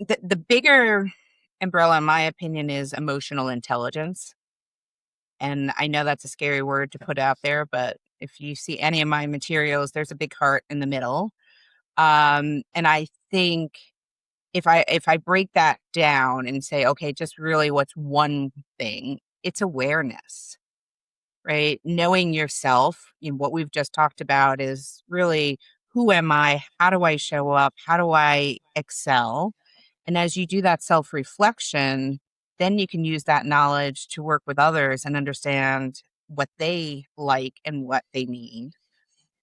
the bigger umbrella, in my opinion, is emotional intelligence. And I know that's a scary word to put out there, but if you see any of my materials, there's a big heart in the middle. And I think if I break that down and say, okay, just really what's one thing, it's awareness, right? Knowing yourself, what we've just talked about is really, who am I? How do I show up? How do I excel? And as you do that self-reflection, then you can use that knowledge to work with others and understand what they like and what they need.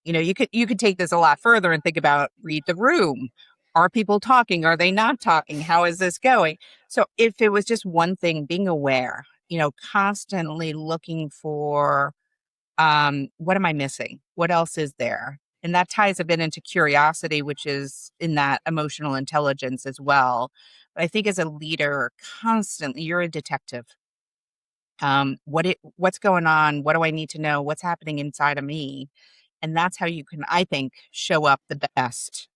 You could take this a lot further and think about, read the room. Are people talking? Are they not talking? How is this going? So if it was just one thing, being aware, constantly looking for, what am I missing? What else is there? And that ties a bit into curiosity, which is in that emotional intelligence as well. But I think as a leader, constantly, you're a detective. What's going on? What do I need to know? What's happening inside of me? And that's how you can, I think, show up the best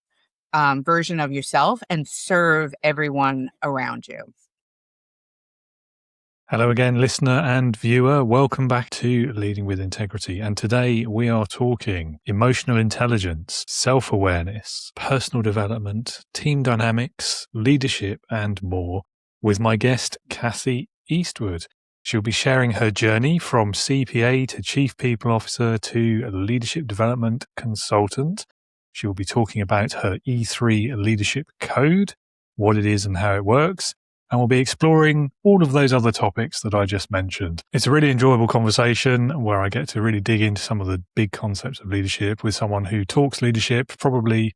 version of yourself and serve everyone around you. Hello again, listener and viewer. Welcome back to Leading with Integrity. And today we are talking emotional intelligence, self-awareness, personal development, team dynamics, leadership, and more with my guest, Kathy Eastwood. She'll be sharing her journey from CPA to Chief People Officer to Leadership Development Consultant. She will be talking about her E3 Leadership Code, what it is and how it works. And we'll be exploring all of those other topics that I just mentioned. It's a really enjoyable conversation where I get to really dig into some of the big concepts of leadership with someone who talks leadership probably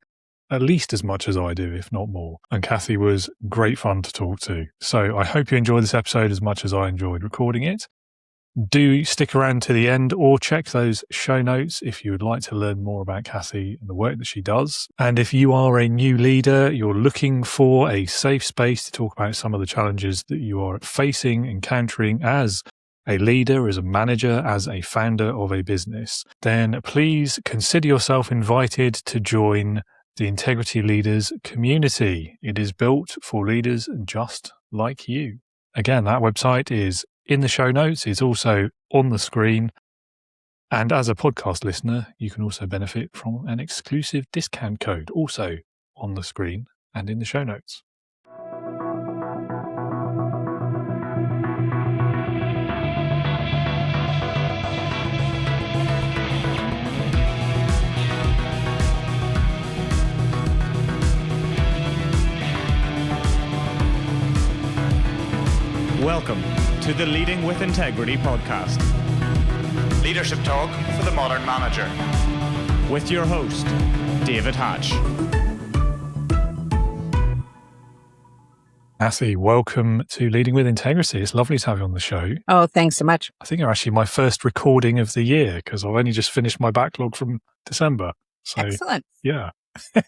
at least as much as I do, if not more. And Kathy was great fun to talk to. So I hope you enjoy this episode as much as I enjoyed recording it. Do stick around to the end or check those show notes if you would like to learn more about Kathy and the work that she does. And if you are a new leader, you're looking for a safe space to talk about some of the challenges that you are facing, encountering as a leader, as a manager, as a founder of a business, then please consider yourself invited to join the Integrity Leaders community. It is built for leaders just like you. Again, that website is in the show notes. It's also on the screen. And as a podcast listener, you can also benefit from an exclusive discount code, also on the screen and in the show notes. Welcome to the Leading with Integrity podcast. Leadership talk for the modern manager. With your host, David Hatch. Kathy, welcome to Leading with Integrity. It's lovely to have you on the show. Oh, thanks so much. I think you're actually my first recording of the year because I've only just finished my backlog from December. So, excellent. Yeah.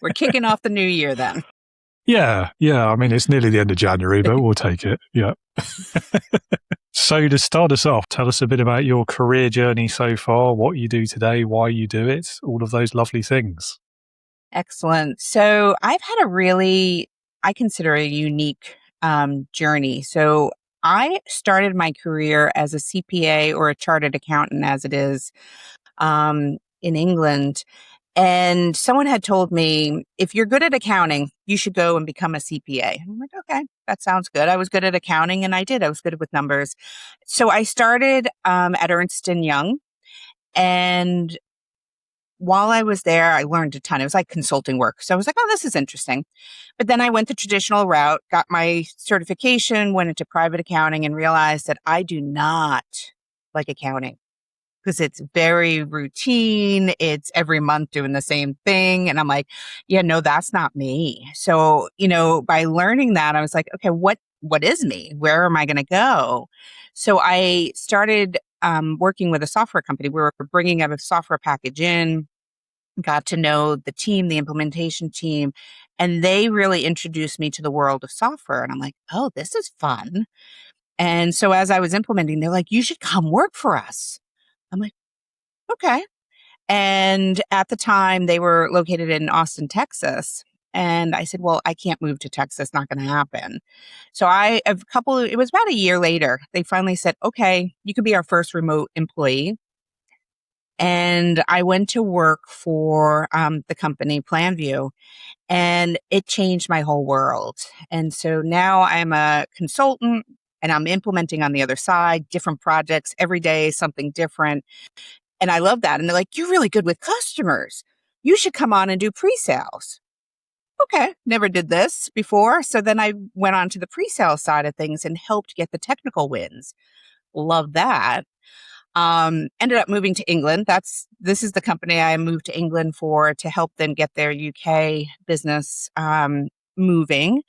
We're kicking off the new year then. Yeah. I mean, it's nearly the end of January, but we'll take it. Yeah. So to start us off, tell us a bit about your career journey so far, what you do today, why you do it, all of those lovely things. Excellent. So I've had I consider a unique journey. So I started my career as a CPA, or a chartered accountant as it is, in England. And someone had told me, if you're good at accounting, you should go and become a CPA. I'm like, okay, that sounds good. I was good at accounting, and I did. I was good with numbers. So I started at Ernst & Young. And while I was there, I learned a ton. It was like consulting work. So I was like, oh, this is interesting. But then I went the traditional route, got my certification, went into private accounting, and realized that I do not like accounting, because it's very routine. It's every month doing the same thing. And I'm like, yeah, no, that's not me. So, by learning that, I was like, okay, what is me? Where am I going to go? So I started working with a software company. We were bringing a software package in, got to know the team, the implementation team, and they really introduced me to the world of software. And I'm like, oh, this is fun. And so as I was implementing, they're like, you should come work for us. I'm like, okay. And at the time, they were located in Austin, Texas. And I said, well, I can't move to Texas. Not going to happen. So it was about a year later, they finally said, okay, you could be our first remote employee. And I went to work for the company PlanView, and it changed my whole world. And so now I'm a consultant and I'm implementing on the other side, different projects every day, something different. And I love that. And they're like, you're really good with customers. You should come on and do pre-sales. Okay, never did this before. So then I went on to the pre-sale side of things and helped get the technical wins. Love that. Ended up moving to England. This is the company I moved to England for, to help them get their UK business moving.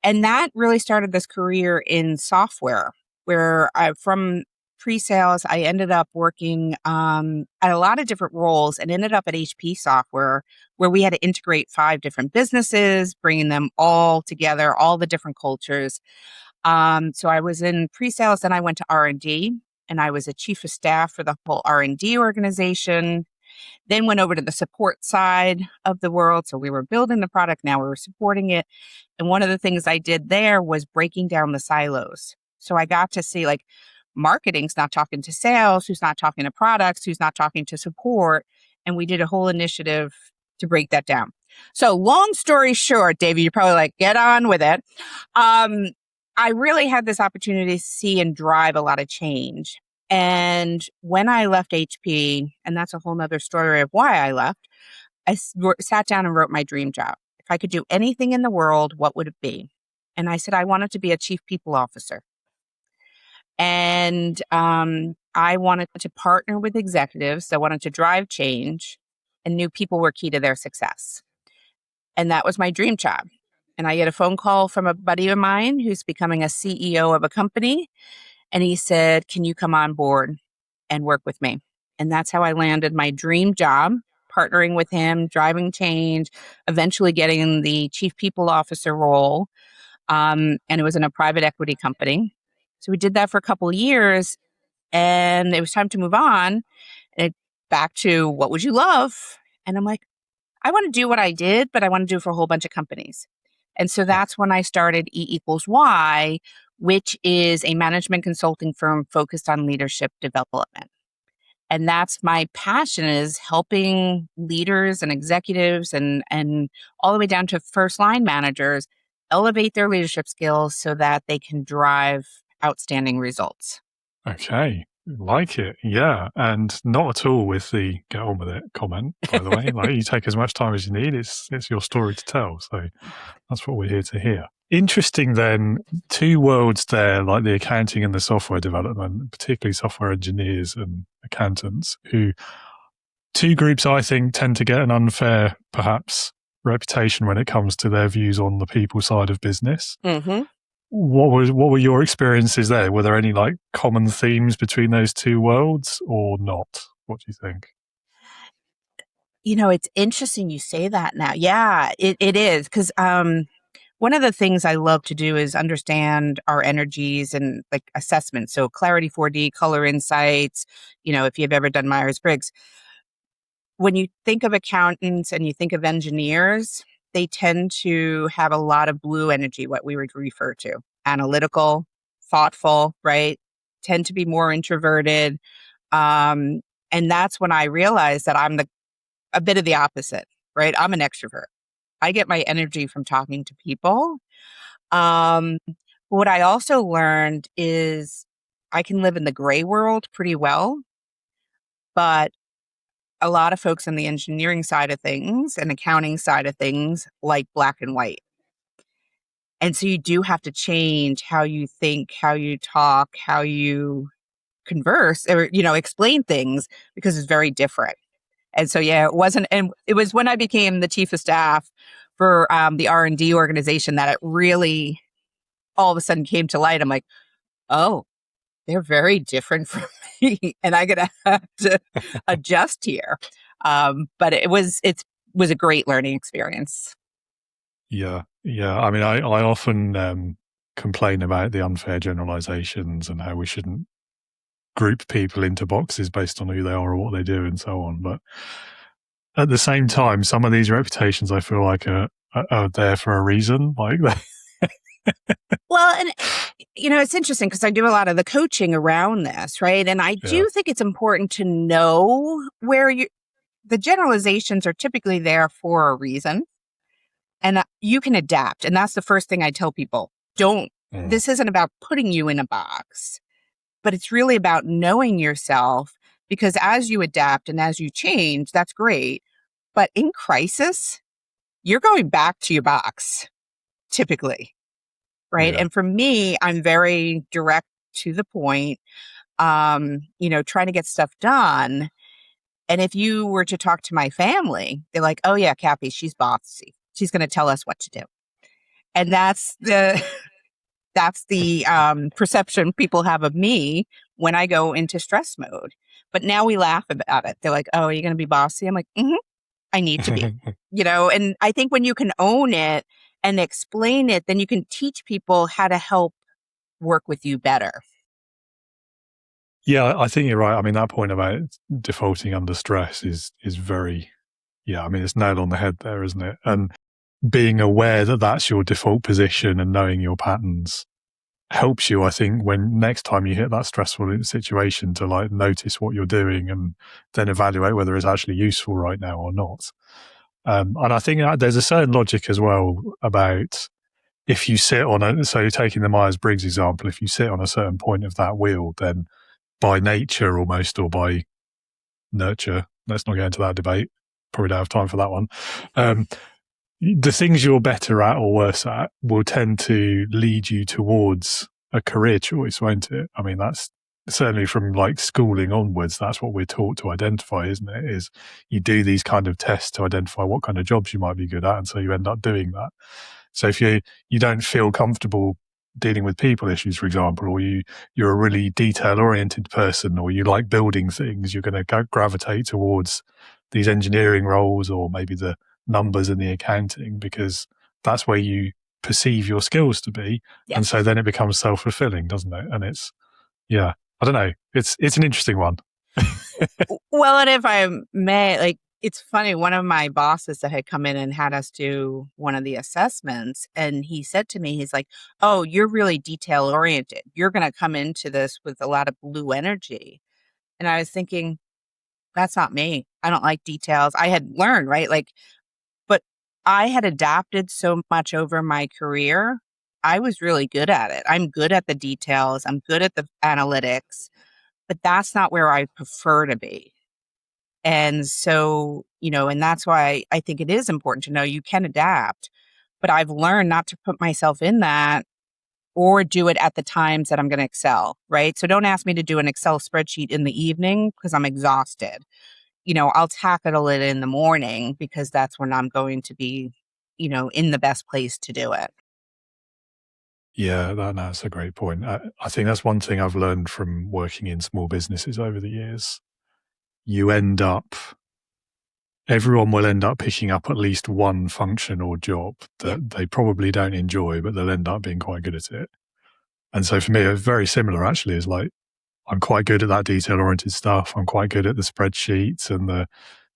And that really started this career in software, where from pre-sales, I ended up working at a lot of different roles and ended up at HP Software, where we had to integrate 5 different businesses, bringing them all together, all the different cultures. So I was in pre-sales, then I went to R&D, and I was a chief of staff for the whole R&D organization. Then went over to the support side of the world. So we were building the product, now we were supporting it. And one of the things I did there was breaking down the silos. So I got to see, like, marketing's not talking to sales, who's not talking to products, who's not talking to support. And we did a whole initiative to break that down. So long story short, David, you're probably like, get on with it. I really had this opportunity to see and drive a lot of change. And when I left HP, and that's a whole nother story of why I left, sat down and wrote my dream job. If I could do anything in the world, what would it be? And I said, I wanted to be a chief people officer. And I wanted to partner with executives. I wanted to drive change, and knew people were key to their success. And that was my dream job. And I get a phone call from a buddy of mine who's becoming a CEO of a company. And he said, can you come on board and work with me? And that's how I landed my dream job, partnering with him, driving change, eventually getting the chief people officer role. And it was in a private equity company. So we did that for a couple of years, and it was time to move on. And back to, what would you love? And I'm like, I want to do what I did, but I want to do it for a whole bunch of companies. And so that's when I started E=Y, which is a management consulting firm focused on leadership development. And that's my passion, is helping leaders and executives and all the way down to first line managers elevate their leadership skills so that they can drive outstanding results. Okay. Like it. Yeah. And not at all with the get on with it comment, by the way. Like, you take as much time as you need. It's your story to tell. So that's what we're here to hear. Interesting then, 2 worlds there, like the accounting and the software development, particularly software engineers and accountants, who 2 groups I think tend to get an unfair, perhaps, reputation when it comes to their views on the people side of business. Mm-hmm. What were your experiences there? Were there any like common themes between those 2 worlds or not? What do you think? It's interesting you say that now. Yeah, it is. Because one of the things I love to do is understand our energies and like assessments. So Clarity 4D, color insights, if you've ever done Myers-Briggs. When you think of accountants and you think of engineers, they tend to have a lot of blue energy, what we would refer to. Analytical, thoughtful, right? Tend to be more introverted. And that's when I realized that I'm a bit of the opposite, right? I'm an extrovert. I get my energy from talking to people. What I also learned is I can live in the gray world pretty well, but a lot of folks on the engineering side of things and accounting side of things like black and white. And so you do have to change how you think, how you talk, how you converse, or, explain things, because it's very different. And so, yeah, it was when I became the chief of staff for the R&D organization that it really all of a sudden came to light. I'm like, oh, they're very different from me, and I'm going to have to adjust here. But it was a great learning experience. Yeah. I mean, I often complain about the unfair generalizations and how we shouldn't group people into boxes based on who they are or what they do and so on. But at the same time, some of these reputations I feel like are are there for a reason. Like Well, and it's interesting because I do a lot of the coaching around this, right? And I yeah, do think it's important to know where the generalizations are typically there for a reason, and you can adapt. And that's the first thing I tell people. This isn't about putting you in a box, but it's really about knowing yourself, because as you adapt and as you change, that's great. But in crisis, you're going back to your box typically. Right. yeah. And for me, I'm very direct to the point, trying to get stuff done. And if you were to talk to my family, they're like, oh, yeah, Kathy, she's bossy. She's going to tell us what to do. And that's the perception people have of me when I go into stress mode. But now we laugh about it. They're like, oh, are you going to be bossy? I'm like, I need to be, and I think when you can own it and explain it, then you can teach people how to help work with you better. Yeah, I think you're right. I mean, that point about defaulting under stress is very, I mean, it's nailed on the head there, isn't it? And being aware that that's your default position and knowing your patterns helps you, I think, when next time you hit that stressful situation, to like notice what you're doing and then evaluate whether it's actually useful right now or not. And I think there's a certain logic as well about if you sit on so taking the Myers-Briggs example, if you sit on a certain point of that wheel, then by nature almost, or by nurture, let's not get into that debate, probably don't have time for that one, the things you're better at or worse at will tend to lead you towards a career choice, won't it? I mean, that's certainly from like schooling onwards, that's what we're taught to identify, isn't it? Is you do these kind of tests to identify what kind of jobs you might be good at, and so you end up doing that. So if you don't feel comfortable dealing with people issues, for example, or you're a really detail oriented person, or you like building things, you're going to gravitate towards these engineering roles, or maybe the numbers and the accounting, because that's where you perceive your skills to be. Yes. And so then it becomes self-fulfilling, doesn't it? And it's, I don't know. It's an interesting one. Well, and if I may, like, it's funny, one of my bosses that had come in and had us do one of the assessments, and he said to me, he's like, oh, you're really detail oriented. You're going to come into this with a lot of blue energy. And I was thinking, that's not me. I don't like details. I had learned, right? Like, but I had adapted so much over my career. I was really good at it. I'm good at the details. I'm good at the analytics, but that's not where I prefer to be. And so, and that's why I think it is important to know you can adapt, but I've learned not to put myself in that or do it at the times that I'm going to excel, right? So don't ask me to do an Excel spreadsheet in the evening because I'm exhausted. I'll tackle it in the morning because that's when I'm going to be, in the best place to do it. Yeah, that's a great point. I think that's one thing I've learned from working in small businesses over the years. Everyone will end up picking up at least one function or job that they probably don't enjoy, but they'll end up being quite good at it. And so for me, it's very similar actually. Is like, I'm quite good at that detail-oriented stuff. I'm quite good at the spreadsheets and the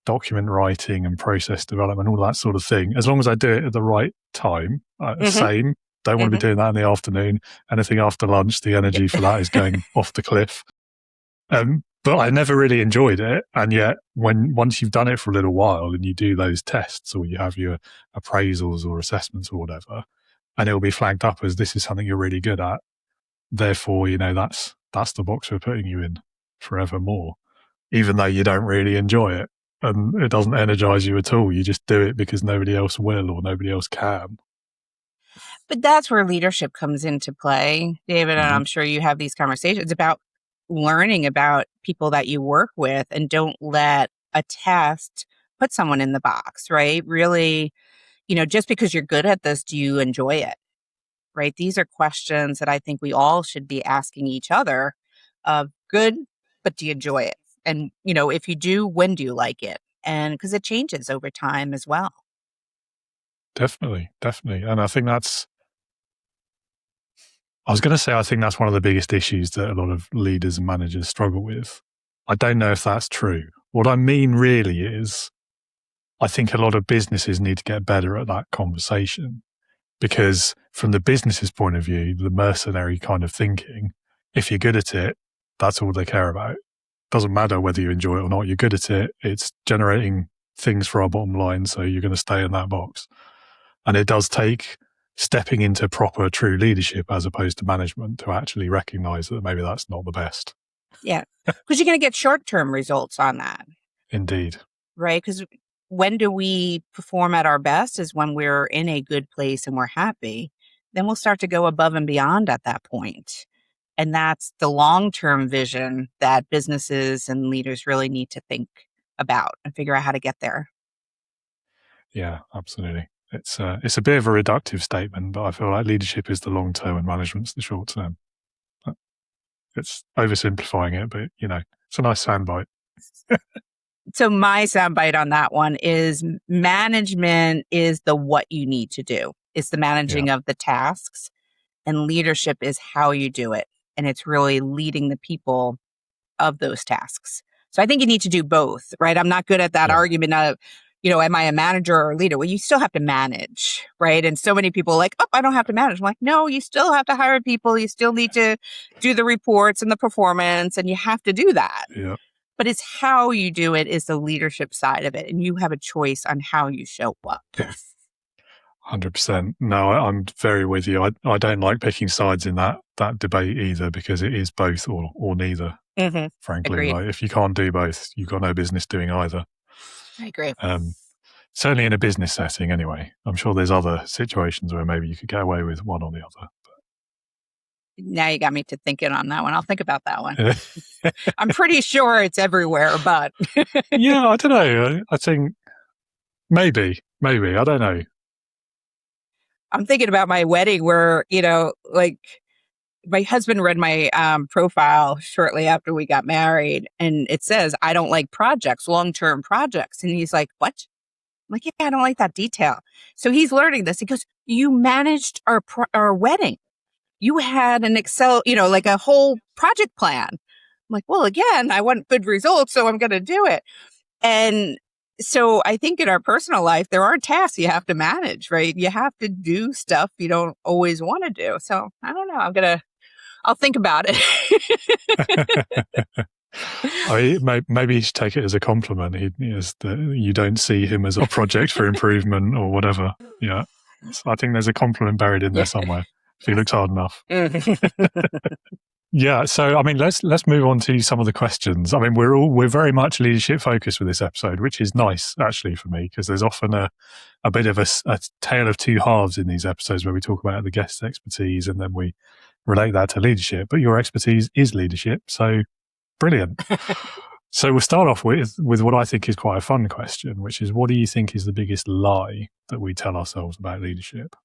document writing and process development, all that sort of thing. As long as I do it at the right time, same. Don't want to be doing that in the afternoon. Anything after lunch, the energy for that is going off the cliff. But I never really enjoyed it. And yet once you've done it for a little while and you do those tests, or you have your appraisals or assessments or whatever, and it'll be flagged up as this is something you're really good at. Therefore, that's the box we're putting you in forevermore, even though you don't really enjoy it and it doesn't energize you at all. You just do it because nobody else will or nobody else can. But that's where leadership comes into play, David. And I'm sure you have these conversations about learning about people that you work with, and don't let a test put someone in the box, right? Really, just because you're good at this, do you enjoy it? Right? These are questions that I think we all should be asking each other of good, but do you enjoy it? And, if you do, when do you like it? And because it changes over time as well. Definitely. And I think I think that's one of the biggest issues that a lot of leaders and managers struggle with. I don't know if that's true. What I mean really is, I think a lot of businesses need to get better at that conversation, because from the business's point of view, the mercenary kind of thinking, if you're good at it, that's all they care about. Doesn't matter whether you enjoy it or not, you're good at it. It's generating things for our bottom line, so you're going to stay in that box. And it does take stepping into proper, true leadership as opposed to management to actually recognize that maybe that's not the best. Yeah, because you're going to get short-term results on that. Indeed. Right? Because when do we perform at our best is when we're in a good place and we're happy. Then we'll start to go above and beyond at that point. And that's the long-term vision that businesses and leaders really need to think about and figure out how to get there. Yeah, absolutely. It's a bit of a reductive statement, but I feel like leadership is the long term and management's the short term. It's oversimplifying it, but it's a nice soundbite. So my soundbite on that one is management is the what you need to do. It's the managing of the tasks, and leadership is how you do it. And it's really leading the people of those tasks. So I think you need to do both, right? I'm not good at that argument of, am I a manager or a leader? Well, you still have to manage, right? And so many people are like, oh, I don't have to manage. I'm like, no, you still have to hire people. You still need to do the reports and the performance, and you have to do that. Yeah. But it's how you do it is the leadership side of it. And you have a choice on how you show up. 100%. No, I'm very with you. I don't like picking sides in that debate either, because it is both or neither. Mm-hmm. Frankly, Agreed. like, if you can't do both, you've got no business doing either. I agree. Certainly in a business setting anyway. I'm sure there's other situations where maybe you could get away with one or the other. Now you got me to thinking on that one. I'll think about that one. I'm pretty sure it's everywhere, but yeah, I don't know. I think maybe, I don't know. I'm thinking about my wedding where, my husband read my profile shortly after we got married, and it says, I don't like projects, long-term projects. And he's like, what? I'm like, yeah, I don't like that detail. So he's learning this. He goes, you managed our wedding. You had an Excel, like a whole project plan. I'm like, well, again, I want good results, so I'm going to do it. And so I think in our personal life, there are tasks you have to manage, right? You have to do stuff you don't always want to do. So I don't know. I'll think about it. Maybe you should take it as a compliment. You don't see him as a project for improvement or whatever. Yeah. So I think there's a compliment buried in there somewhere if he looks hard enough. Yeah. So, I mean, let's move on to some of the questions. I mean, we're very much leadership focused with this episode, which is nice actually for me, because there's often a bit of a tale of two halves in these episodes where we talk about the guest's expertise and then we relate that to leadership. But your expertise is leadership. So brilliant. So we'll start off with what I think is quite a fun question, which is, what do you think is the biggest lie that we tell ourselves about leadership?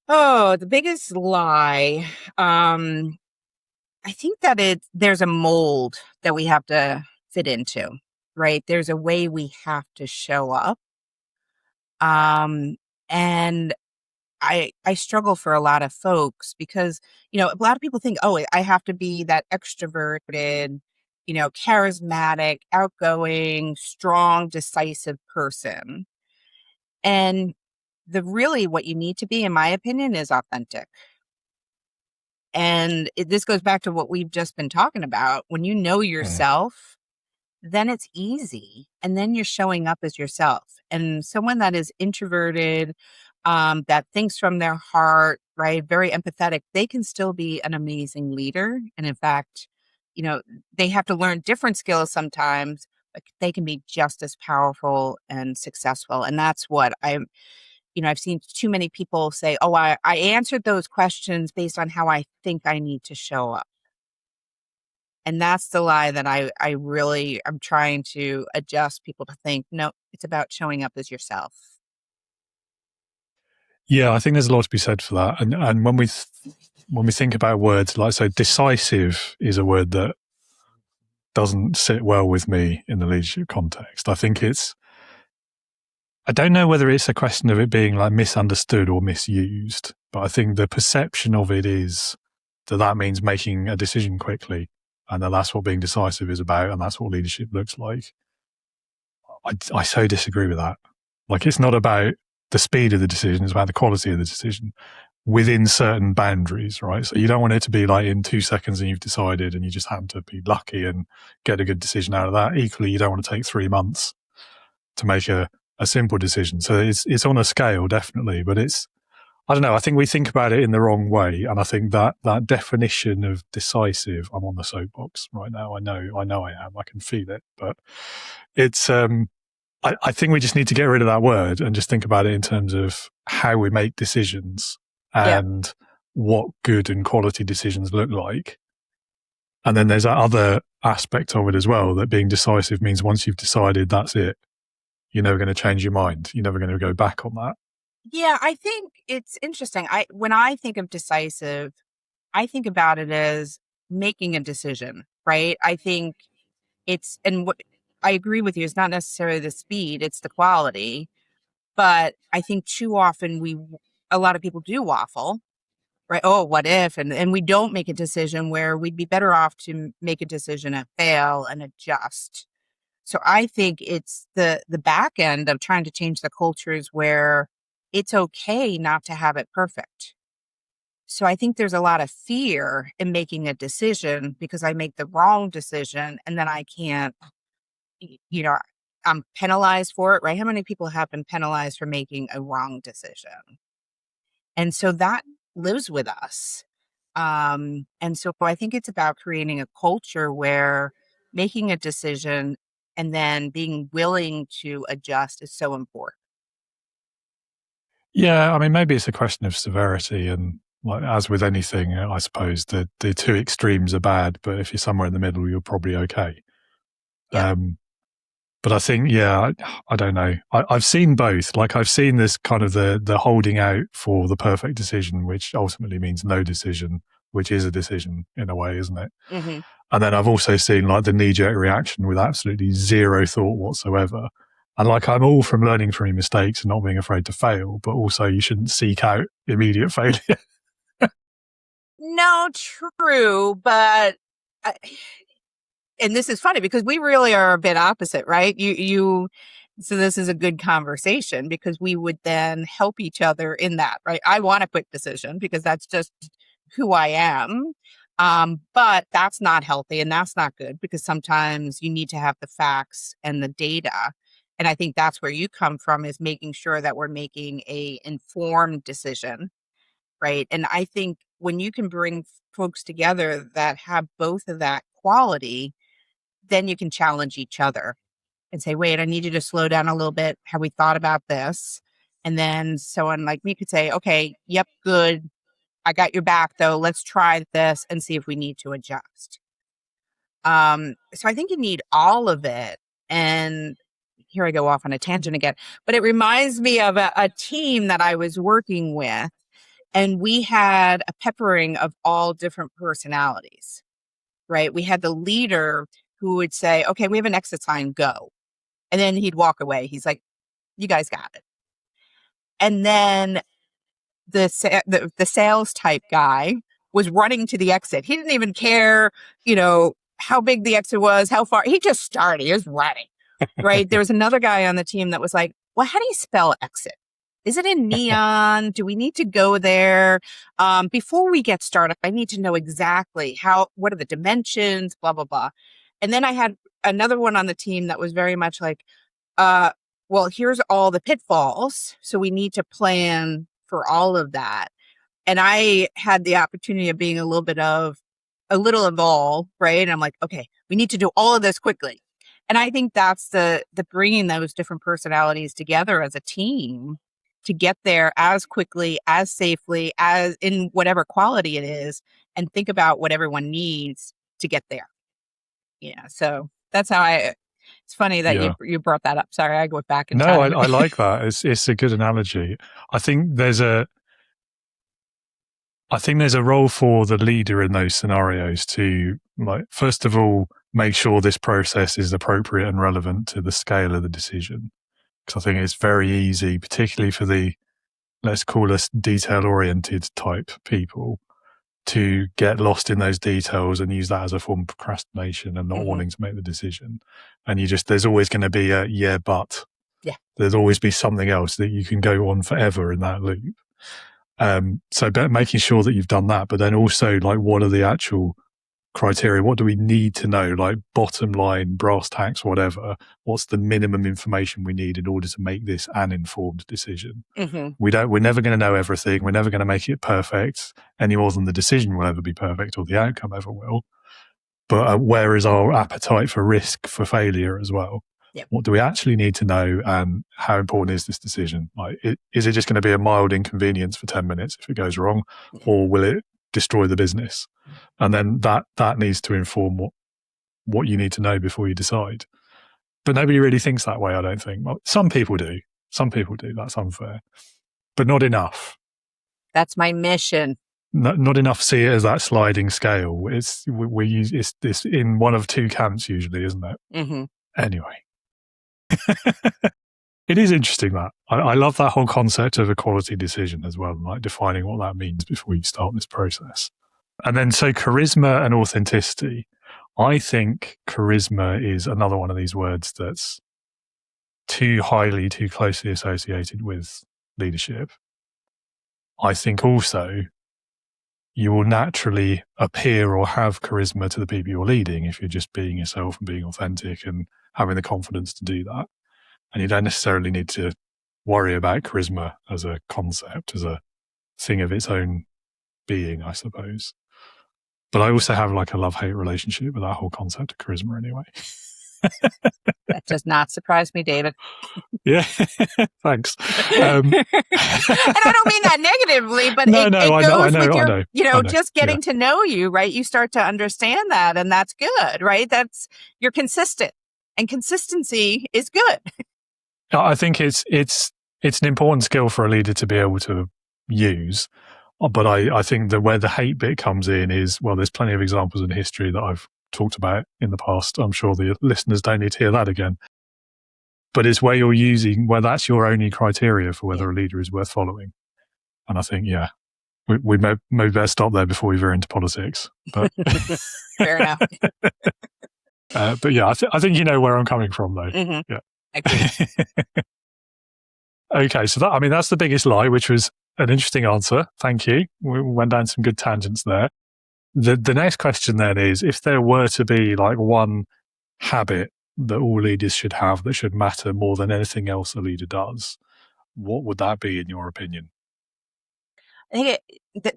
Oh, the biggest lie. I think that there's a mold that we have to fit into, right? There's a way we have to show up. And I struggle for a lot of folks because, a lot of people think, oh, I have to be that extroverted, charismatic, outgoing, strong, decisive person. And what you need to be, in my opinion, is authentic. And this goes back to what we've just been talking about. When you know yourself, then it's easy. And then you're showing up as yourself. And someone that is introverted, that thinks from their heart, right, very empathetic, they can still be an amazing leader. And in fact, they have to learn different skills sometimes, but they can be just as powerful and successful. And that's what I've seen too many people say, oh, I answered those questions based on how I think I need to show up. And that's the lie that I'm trying to adjust people to think, no, it's about showing up as yourself. Yeah, I think there's a lot to be said for that. And when we think about words, like, so decisive is a word that doesn't sit well with me in the leadership context. I don't know whether it's a question of it being like misunderstood or misused, but I think the perception of it is that means making a decision quickly, and that's what being decisive is about, and that's what leadership looks like. I so disagree with that. Like, it's not about the speed of the decision, it's about the quality of the decision within certain boundaries, right? So you don't want it to be like in 2 seconds and you've decided and you just happen to be lucky and get a good decision out of that. Equally, you don't want to take 3 months to make a simple decision. So it's on a scale, definitely, but I don't know. I think we think about it in the wrong way. And I think that definition of decisive, I'm on the soapbox right now. I know I am. I can feel it, but it's, I think we just need to get rid of that word and just think about it in terms of how we make decisions and what good and quality decisions look like. And then there's that other aspect of it as well, that being decisive means once you've decided, that's it. You're never going to change your mind. You're never going to go back on that. Yeah, I think it's interesting. When I think of decisive, I think about it as making a decision, right? I think what I agree with you, it's not necessarily the speed, it's the quality. But I think too often a lot of people do waffle, right? Oh, what if? And we don't make a decision where we'd be better off to make a decision and fail and adjust. So I think it's the back end of trying to change the cultures where it's okay not to have it perfect. So I think there's a lot of fear in making a decision because I make the wrong decision and then I can't, you know, I'm penalized for it, right? How many people have been penalized for making a wrong decision? And so that lives with us. And so I think it's about creating a culture where making a decision and then being willing to adjust is so important. Yeah, I mean, maybe it's a question of severity, and like as with anything, I suppose the two extremes are bad, but if you're somewhere in the middle, you're probably okay. Yeah. But I think, I don't know. I've seen both. Like, I've seen this kind of the holding out for the perfect decision, which ultimately means no decision, which is a decision in a way, isn't it? Mm-hmm. And then I've also seen like the knee-jerk reaction with absolutely zero thought whatsoever. And like, I'm all from learning from your mistakes and not being afraid to fail, but also you shouldn't seek out immediate failure. No, true. But and this is funny because we really are a bit opposite, right? So this is a good conversation because we would then help each other in that, right? I want a quick decision because that's just who I am. But that's not healthy and that's not good because sometimes you need to have the facts and the data. And I think that's where you come from, is making sure that we're making a informed decision, right? And I think when you can bring folks together that have both of that quality, then you can challenge each other and say, wait, I need you to slow down a little bit. Have we thought about this? And then someone like me could say, okay, yep, good. I got your back though. Let's try this and see if we need to adjust. So I think you need all of it. And here I go off on a tangent again, but it reminds me of a team that I was working with, and we had a peppering of all different personalities, right? We had the leader who would say, okay, we have an exit sign, go. And then he'd walk away. He's like, you guys got it. And then the sales type guy was running to the exit. He didn't even care, how big the exit was, how far. He just started. He was running, right? There was another guy on the team that was like, well, how do you spell exit? Is it in neon? Do we need to go there? Before we get started, I need to know exactly what are the dimensions, blah, blah, blah. And then I had another one on the team that was very much like, well, here's all the pitfalls. So we need to plan for all of that. And I had the opportunity of being a little involved, right? And I'm like, okay, we need to do all of this quickly. And I think that's the bringing those different personalities together as a team to get there as quickly, as safely, as in whatever quality it is, and think about what everyone needs to get there. Yeah. So that's how it's funny that you brought that up. Sorry, I go back in time. No, I like that. It's a good analogy. I think there's a role for the leader in those scenarios to, like, first of all, make sure this process is appropriate and relevant to the scale of the decision. Because I think it's very easy, particularly for the, let's call us detail-oriented type people, to get lost in those details and use that as a form of procrastination and not Mm-hmm. wanting to make the decision. And there's always going to be a but. Yeah. There's always be something else that you can go on forever in that loop. So making sure that you've done that, but then also like, what are the actual criteria? What do we need to know? Like bottom line, brass tacks, whatever. What's the minimum information we need in order to make this an informed decision? Mm-hmm. We're never going to know everything. We're never going to make it perfect any more than the decision will ever be perfect or the outcome ever will. But where is our appetite for risk, for failure as well? Yep. What do we actually need to know, and how important is this decision? Like, is it just going to be a mild inconvenience for 10 minutes if it goes wrong, or will it destroy the business? And then that needs to inform what you need to know before you decide. But nobody really thinks that way, I don't think. Well, some people do. That's unfair. But not enough. That's my mission. Not enough see it as that sliding scale. It's in one of two camps usually, isn't it? Mm-hmm. Anyway. It is interesting that. I love that whole concept of a quality decision as well, like defining what that means before you start this process. And then, so charisma and authenticity. I think charisma is another one of these words that's too closely associated with leadership. I think also you will naturally appear or have charisma to the people you're leading if you're just being yourself and being authentic and having the confidence to do that. And you don't necessarily need to worry about charisma as a concept, as a thing of its own being, I suppose. But I also have like a love-hate relationship with that whole concept of charisma anyway. That does not surprise me, David. Yeah, thanks. And I don't mean that negatively, but No, it I goes with your, I know. Just getting to know you, right? You start to understand that, and that's good, right? You're consistent, and consistency is good. I think it's an important skill for a leader to be able to use. But I think that where the hate bit comes in is, well, there's plenty of examples in history that I've talked about in the past. I'm sure the listeners don't need to hear that again. But it's where you're using, where that's your only criteria for whether a leader is worth following. And I think, we may better stop there before we veer into politics. But Fair enough. But yeah, I think you know where I'm coming from, though. Mm-hmm. Yeah. Agreed. Okay, so that's the biggest lie, which was an interesting answer. Thank you. We went down some good tangents there. The next question then is, if there were to be like one habit that all leaders should have that should matter more than anything else a leader does, what would that be in your opinion? I think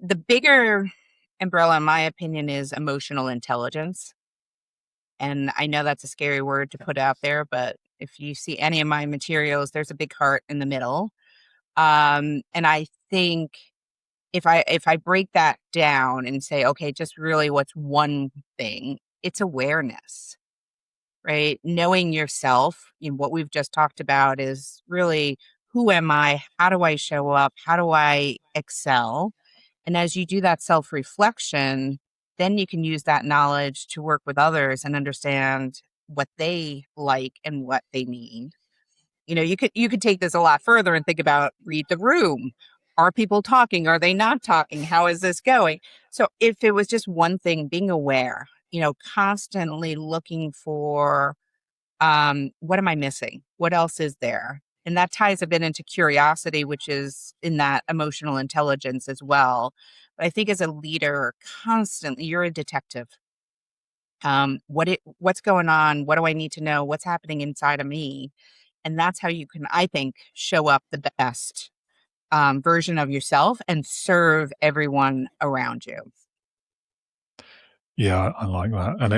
the bigger umbrella, in my opinion, is emotional intelligence. And I know that's a scary word to put out there, but if you see any of my materials, there's a big heart in the middle. And I think if I break that down and say, okay, just really what's one thing, it's awareness, right? Knowing yourself. What we've just talked about is really, who am I? How do I show up? How do I excel? And as you do that self-reflection, then you can use that knowledge to work with others and understand what they like and what they need. You could take this a lot further and think about, read the room. Are people talking? Are they not talking? How is this going? So if it was just one thing, being aware, constantly looking for, what am I missing? What else is there? And that ties a bit into curiosity, which is in that emotional intelligence as well. But I think as a leader, constantly, you're a detective. What's going on? What do I need to know? What's happening inside of me? And that's how you can, I think, show up the best version of yourself and serve everyone around you. Yeah, I like that. And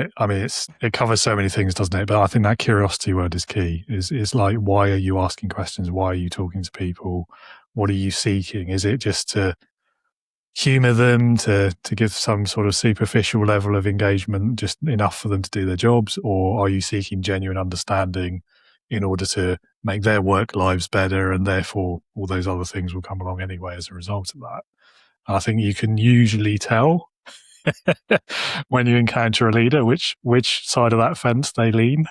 it covers so many things, doesn't it? But I think that curiosity word is key. Is like, why are you asking questions? Why are you talking to people? What are you seeking? Is it just to humor them, to give some sort of superficial level of engagement, just enough for them to do their jobs? Or are you seeking genuine understanding in order to make their work lives better, and therefore all those other things will come along anyway as a result of that? And I think you can usually tell when you encounter a leader which side of that fence they lean.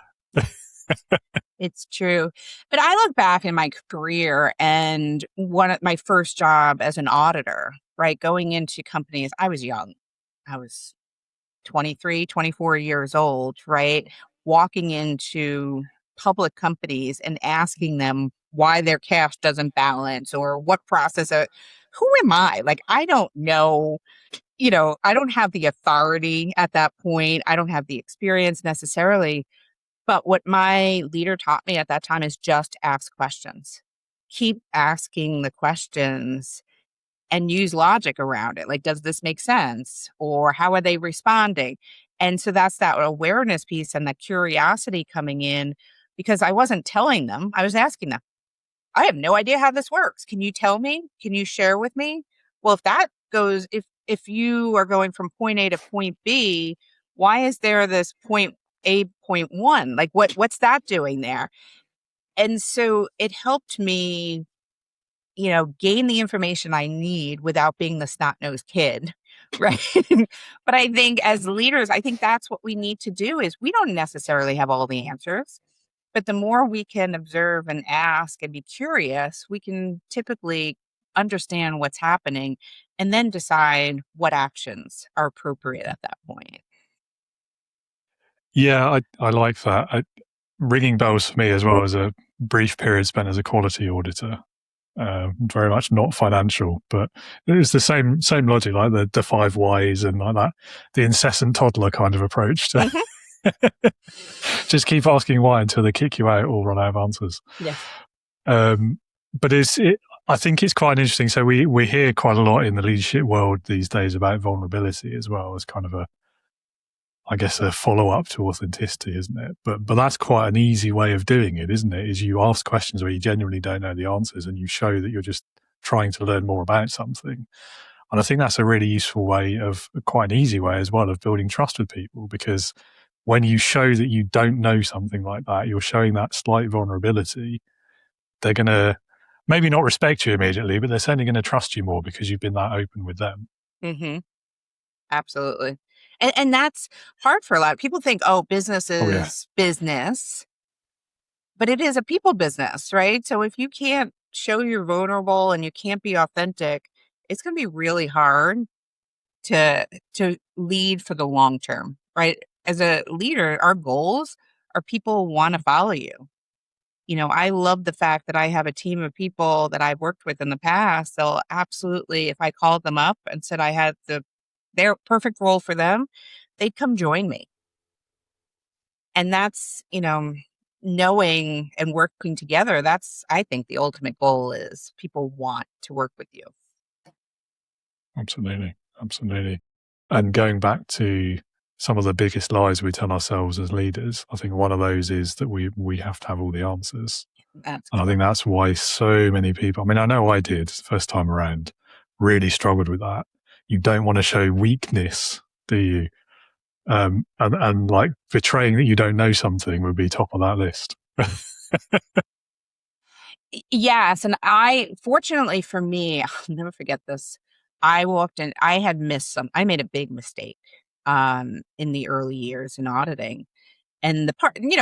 It's true. But I look back in my career, and one of my first job as an auditor, right, going into companies, I was young. I was 23, 24 years old, right? Walking into public companies and asking them why their cash doesn't balance or what process. Who am I? Like, I don't know. I don't have the authority at that point. I don't have the experience necessarily. But what my leader taught me at that time is just ask questions. Keep asking the questions and use logic around it. Like, does this make sense? Or how are they responding? And so that's that awareness piece and that curiosity coming in, because I wasn't telling them, I was asking them, I have no idea how this works. Can you tell me? Can you share with me? Well, if you are going from point A to point B, why is there this point A, point one? Like, what's that doing there? And so it helped me, gain the information I need without being the snot-nosed kid, right? But I think as leaders, I think that's what we need to do is we don't necessarily have all the answers, but the more we can observe and ask and be curious, we can typically understand what's happening and then decide what actions are appropriate at that point. Yeah, I like that. Ringing bells for me as well as a brief period spent as a quality auditor. Very much not financial, but it's the same logic, like the five whys and like that, the incessant toddler kind of approach to just keep asking why until they kick you out or run out of answers. Yeah. But I think it's quite interesting. So we hear quite a lot in the leadership world these days about vulnerability as well as kind of I guess a follow-up to authenticity, isn't it? But that's quite an easy way of doing it, isn't it? Is you ask questions where you genuinely don't know the answers and you show that you're just trying to learn more about something. And I think that's a really useful way quite an easy way as well of building trust with people, because when you show that you don't know something like that, you're showing that slight vulnerability. They're going to maybe not respect you immediately, but they're certainly going to trust you more because you've been that open with them. Mm-hmm. Absolutely. And that's hard for a lot of people. Think, business is business, but it is a people business, right? So if you can't show you're vulnerable and you can't be authentic, it's going to be really hard to lead for the long term, right? As a leader, our goals are people want to follow you. I love the fact that I have a team of people that I've worked with in the past. They'll absolutely, if I called them up and said I had their perfect role for them, they'd come join me. And that's, knowing and working together. That's, I think, the ultimate goal is people want to work with you. Absolutely. Absolutely. And going back to some of the biggest lies we tell ourselves as leaders, I think one of those is that we have to have all the answers. And I think that's why so many people, I know I did first time around, really struggled with that. You don't want to show weakness, do you? And like betraying that you don't know something would be top of that list. Yes. And fortunately for me, I'll never forget this. I walked in, I made a big mistake in the early years in auditing. And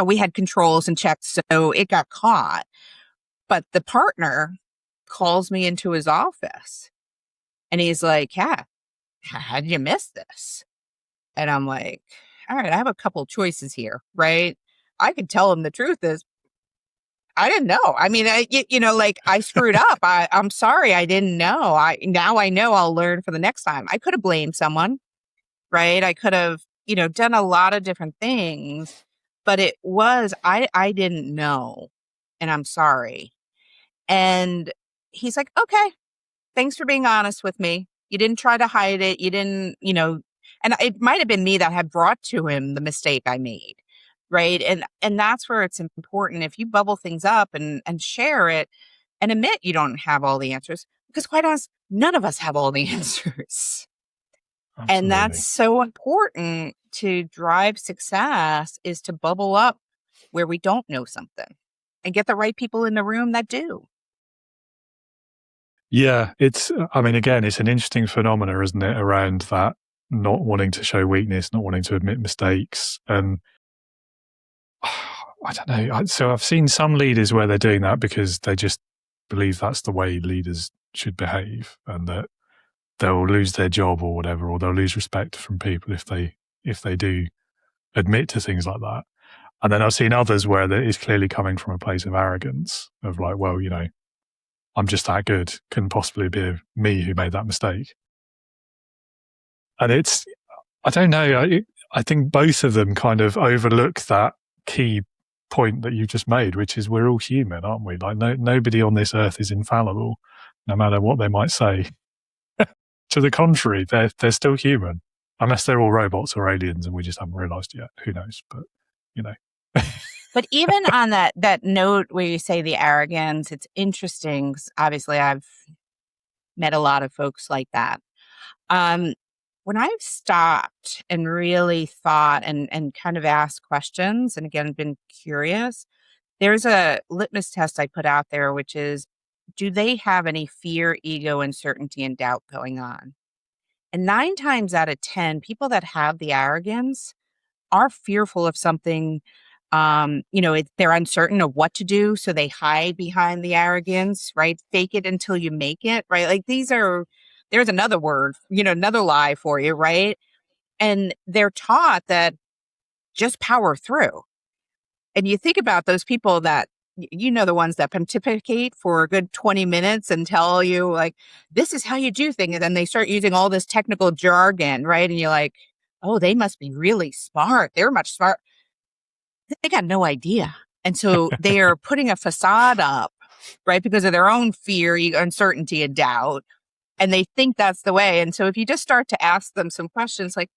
we had controls and checks, so it got caught. But the partner calls me into his office and he's like, "Yeah, how did you miss this?" And I'm like, all right, I have a couple choices here, right? I could tell him the truth is, I didn't know. I screwed up. I'm sorry. I didn't know. Now I know. I'll learn for the next time. I could have blamed someone, right? I could have, done a lot of different things, but I didn't know, and I'm sorry. And he's like, okay, thanks for being honest with me. You didn't try to hide it. You didn't, and it might have been me that had brought to him the mistake I made. Right. And that's where it's important. If you bubble things up and share it and admit you don't have all the answers, because quite honest, none of us have all the answers. Absolutely. And that's so important to drive success, is to bubble up where we don't know something and get the right people in the room that do. Yeah, again, it's an interesting phenomena, isn't it, around that not wanting to show weakness, not wanting to admit mistakes. And I don't know. So I've seen some leaders where they're doing that because they just believe that's the way leaders should behave, and that they'll lose their job or whatever, or they'll lose respect from people if they do admit to things like that. And then I've seen others where that is clearly coming from a place of arrogance of like, well, I'm just that good. Couldn't possibly be me who made that mistake. And I don't know. I think both of them kind of overlook that key point that you just made, which is we're all human, aren't we? Like nobody on this earth is infallible, no matter what they might say. To the contrary, they're still human, unless they're all robots or aliens and we just haven't realized yet. Who knows? But But even on that note where you say the arrogance, it's interesting. 'Cause obviously, I've met a lot of folks like that. When I've stopped and really thought and kind of asked questions, and again been curious, there's a litmus test I put out there, which is, do they have any fear, ego, uncertainty, and doubt going on? And 9 times out of 10, people that have the arrogance are fearful of something. They're uncertain of what to do, so they hide behind the arrogance, right? Fake it until you make it, right? Like there's another word, another lie for you, right? And they're taught that just power through. And you think about those people that, the ones that pontificate for a good 20 minutes and tell you, like, this is how you do things. And then they start using all this technical jargon, right? And you're like, oh, they must be really smart. They're much smart. They got no idea. And so they are putting a facade up, right? Because of their own fear, uncertainty, and doubt. And they think that's the way. And so if you just start to ask them some questions like,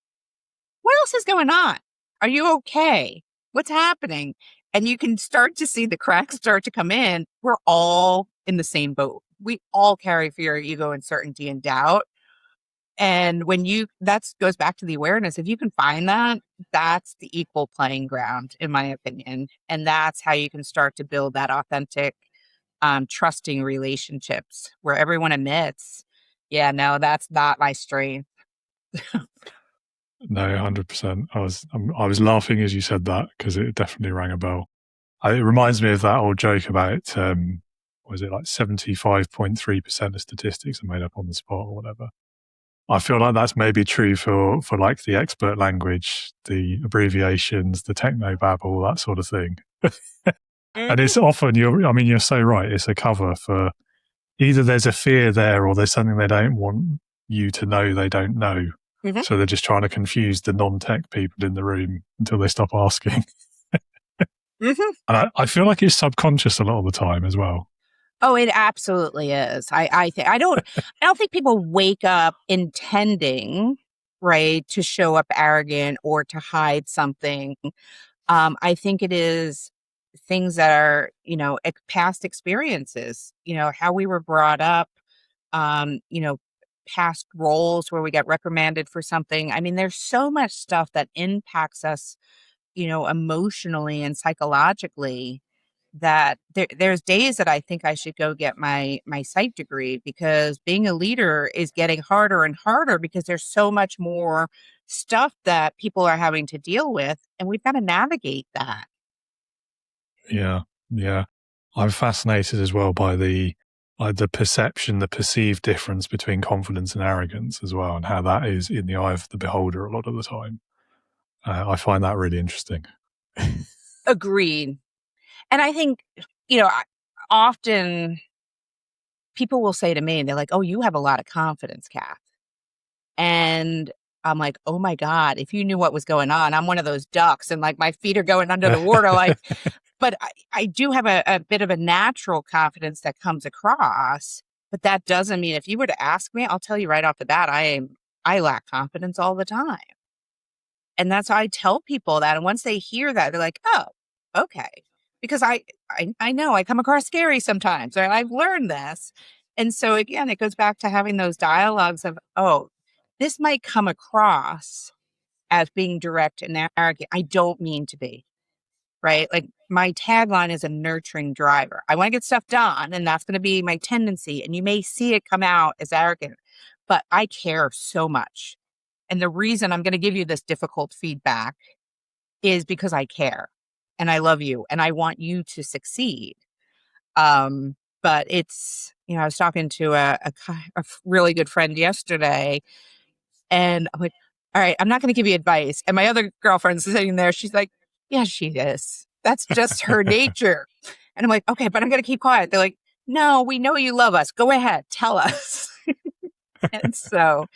what else is going on? Are you okay? What's happening? And you can start to see the cracks start to come in. We're all in the same boat. We all carry fear, ego, uncertainty, and doubt. And that goes back to the awareness. If you can find that, that's the equal playing ground, in my opinion. And that's how you can start to build that authentic, trusting relationships where everyone admits, yeah, no, that's not my strength. no, 100%. I was laughing as you said that because it definitely rang a bell. It reminds me of that old joke about, was it like 75.3% of statistics are made up on the spot or whatever. I feel like that's maybe true for like the expert language, the abbreviations, the techno babble, that sort of thing. And it's often, you're so right. It's a cover for either there's a fear there or there's something they don't want you to know they don't know. Mm-hmm. So they're just trying to confuse the non-tech people in the room until they stop asking. Mm-hmm. And I feel like it's subconscious a lot of the time as well. Oh, it absolutely is. I don't think people wake up intending, right, to show up arrogant or to hide something. I think it is things that are, past experiences, how we were brought up, past roles where we got reprimanded for something. I mean, there's so much stuff that impacts us, emotionally and psychologically, that there's days that I think I should go get my psych degree, because being a leader is getting harder and harder because there's so much more stuff that people are having to deal with, and we've got to navigate that. Yeah. I'm fascinated as well by the perception, the perceived difference between confidence and arrogance as well, and how that is in the eye of the beholder a lot of the time. I find that really interesting. Agreed. And I think, often people will say to me, they're like, oh, you have a lot of confidence, Kath. And I'm like, oh my God, if you knew what was going on, I'm one of those ducks and like my feet are going under the water. But I do have a bit of a natural confidence that comes across, but that doesn't mean, if you were to ask me, I'll tell you right off the bat, I lack confidence all the time. And that's how I tell people that. And once they hear that, they're like, oh, okay. Because I know I come across scary sometimes, right? I've learned this. And so again, it goes back to having those dialogues of, oh, this might come across as being direct and arrogant. I don't mean to be, right? Like my tagline is a nurturing driver. I want to get stuff done, and that's going to be my tendency. And you may see it come out as arrogant, but I care so much. And the reason I'm going to give you this difficult feedback is because I care. And I love you and I want you to succeed. but it's, I was talking to a really good friend yesterday, and I'm like, all right, I'm not going to give you advice. And my other girlfriend's sitting there. She's like, yeah, she is. That's just her nature. And I'm like, okay, but I'm going to keep quiet. They're like, no, we know you love us. Go ahead. Tell us. And so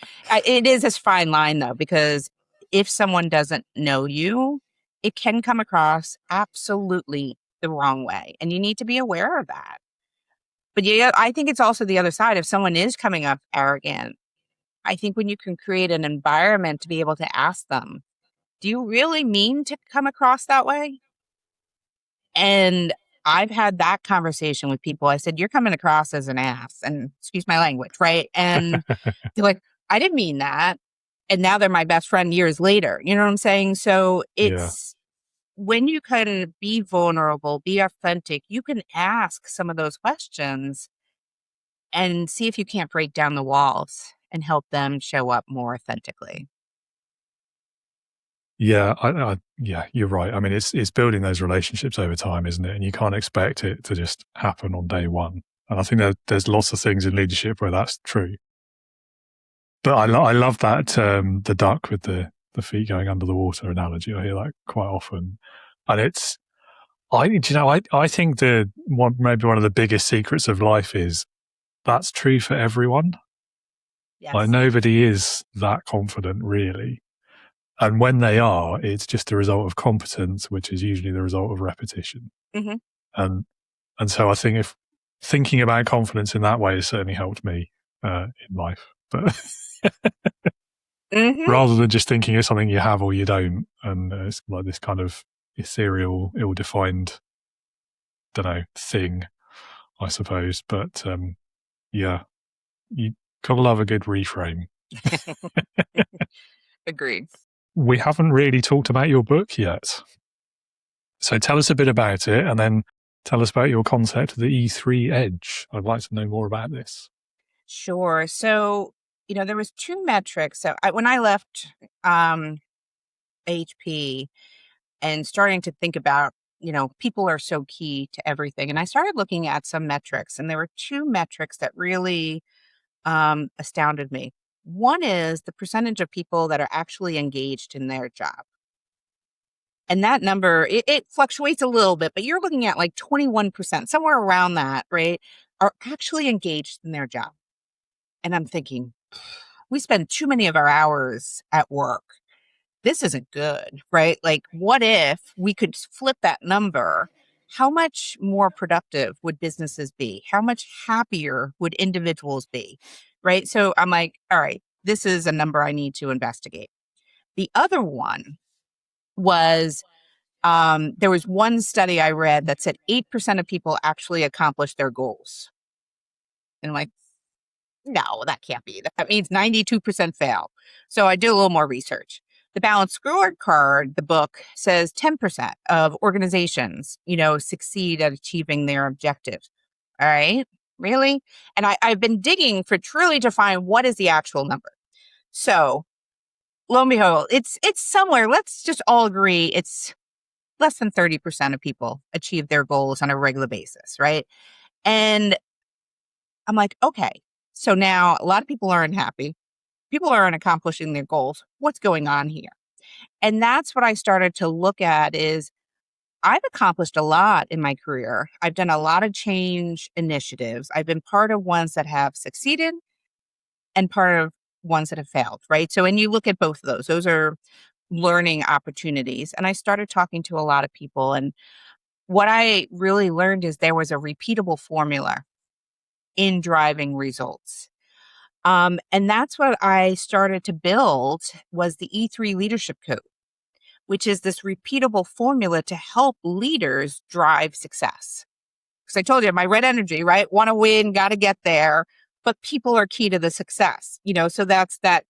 it is this fine line, though, because if someone doesn't know you, it can come across absolutely the wrong way. And you need to be aware of that. But yeah, I think it's also the other side. If someone is coming up arrogant, I think when you can create an environment to be able to ask them, do you really mean to come across that way? And I've had that conversation with people. I said, you're coming across as an ass, and excuse my language, right? And they're like, I didn't mean that. And now they're my best friend years later. You know what I'm saying? So Yeah. it's when you can be vulnerable, be authentic, you can ask some of those questions and see if you can't break down the walls and help them show up more authentically. Yeah, yeah, you're right. I mean, it's building those relationships over time, isn't it? And you can't expect it to just happen on day one. And I think there's lots of things in leadership where that's true. But I love that the duck with the feet going under the water analogy. I hear that quite often, and I think maybe one of the biggest secrets of life is that's true for everyone. Yes. Like nobody is that confident really. And when they are, it's just a result of competence, which is usually the result of repetition. Mm-hmm. And so I think if thinking about confidence in that way has certainly helped me in life. But Mm-hmm. rather than just thinking it's something you have or you don't, and it's like this kind of ethereal, ill-defined, thing, I suppose. But yeah, you gotta love a good reframe. Agreed. We haven't really talked about your book yet. So tell us a bit about it, and then tell us about your concept of the E3 Edge. I'd like to know more about this. Sure. So, there was two metrics. So when I left HP and starting to think about, people are so key to everything. And I started looking at some metrics, and there were two metrics that really astounded me. One is the percentage of people that are actually engaged in their job. And that number, it fluctuates a little bit, but you're looking at like 21%, somewhere around that, right, are actually engaged in their job. And I'm thinking, we spend too many of our hours at work. This isn't good, right? Like, what if we could flip that number? How much more productive would businesses be? How much happier would individuals be, right? So I'm like, all right, this is a number I need to investigate. The other one was there was one study I read that said 8% of people actually accomplish their goals. And I'm like, no, that can't be. That means 92% fail. So I did a little more research. The Balanced Scorecard, the book, says 10% of organizations, succeed at achieving their objectives. All right, really? And I've been digging for truly to find what is the actual number. So lo and behold, it's somewhere. Let's just all agree it's less than 30% of people achieve their goals on a regular basis, right? And I'm like, okay, so now a lot of people are unhappy. People aren't accomplishing their goals. What's going on here? And that's what I started to look at is I've accomplished a lot in my career. I've done a lot of change initiatives. I've been part of ones that have succeeded and part of ones that have failed, right? So when you look at both of those are learning opportunities. And I started talking to a lot of people. And what I really learned is there was a repeatable formula in driving results. And that's what I started to build was the E3 leadership code, which is this repeatable formula to help leaders drive success. Because I told you my red energy, right? Want to win, got to get there, but people are key to the success, so that's that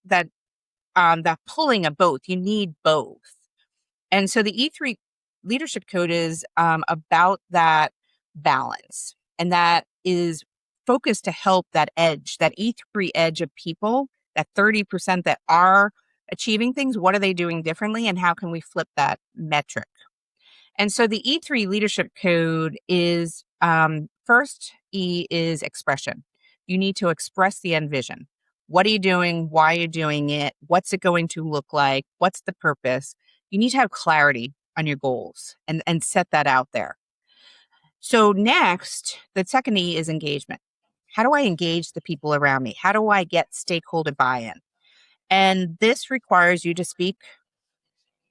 pulling of both. You need both. And so the E3 leadership code is about that balance. And that is focused to help that edge, that E3 edge of people, that 30% that are achieving things. What are they doing differently? And how can we flip that metric? And so the E3 leadership code is first, E is expression. You need to express the end vision. What are you doing? Why are you doing it? What's it going to look like? What's the purpose? You need to have clarity on your goals and set that out there. So next, the second E is engagement. How do I engage the people around me? How do I get stakeholder buy-in? And this requires you to speak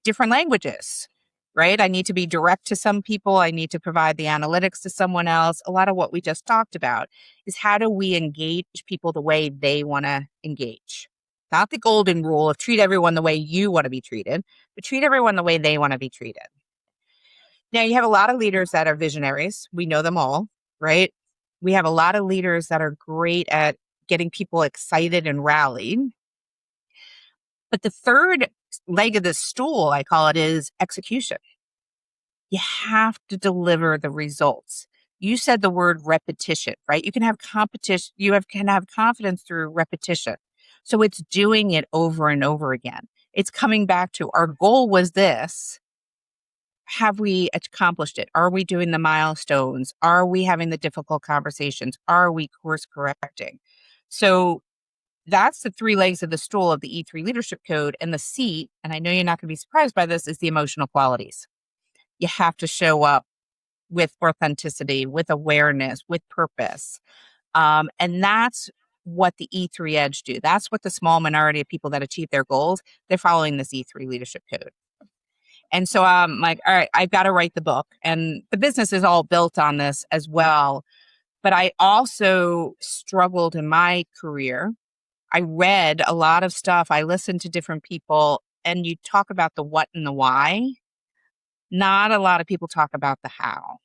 different languages, right? I need to be direct to some people. I need to provide the analytics to someone else. A lot of what we just talked about is how do we engage people the way they want to engage? Not the golden rule of treat everyone the way you want to be treated, but treat everyone the way they want to be treated. Now, you have a lot of leaders that are visionaries. We know them all, right? We have a lot of leaders that are great at getting people excited and rallied. But the third leg of the stool, I call it, is execution. You have to deliver the results. You said the word repetition, right? You can have competition, can have confidence through repetition. So it's doing it over and over again. It's coming back to our goal was this. Have we accomplished it? Are we doing the milestones? Are we having the difficult conversations? Are we course correcting? So that's the three legs of the stool of the E3 leadership code. And the C, and I know you're not going to be surprised by this, is the emotional qualities. You have to show up with authenticity, with awareness, with purpose. And that's what the E3 Edge do. That's what the small minority of people that achieve their goals, they're following this E3 leadership code. And so I'm like, all right, I've got to write the book. And the business is all built on this as well. But I also struggled in my career. I read a lot of stuff. I listened to different people, and you talk about the what and the why. Not a lot of people talk about the how.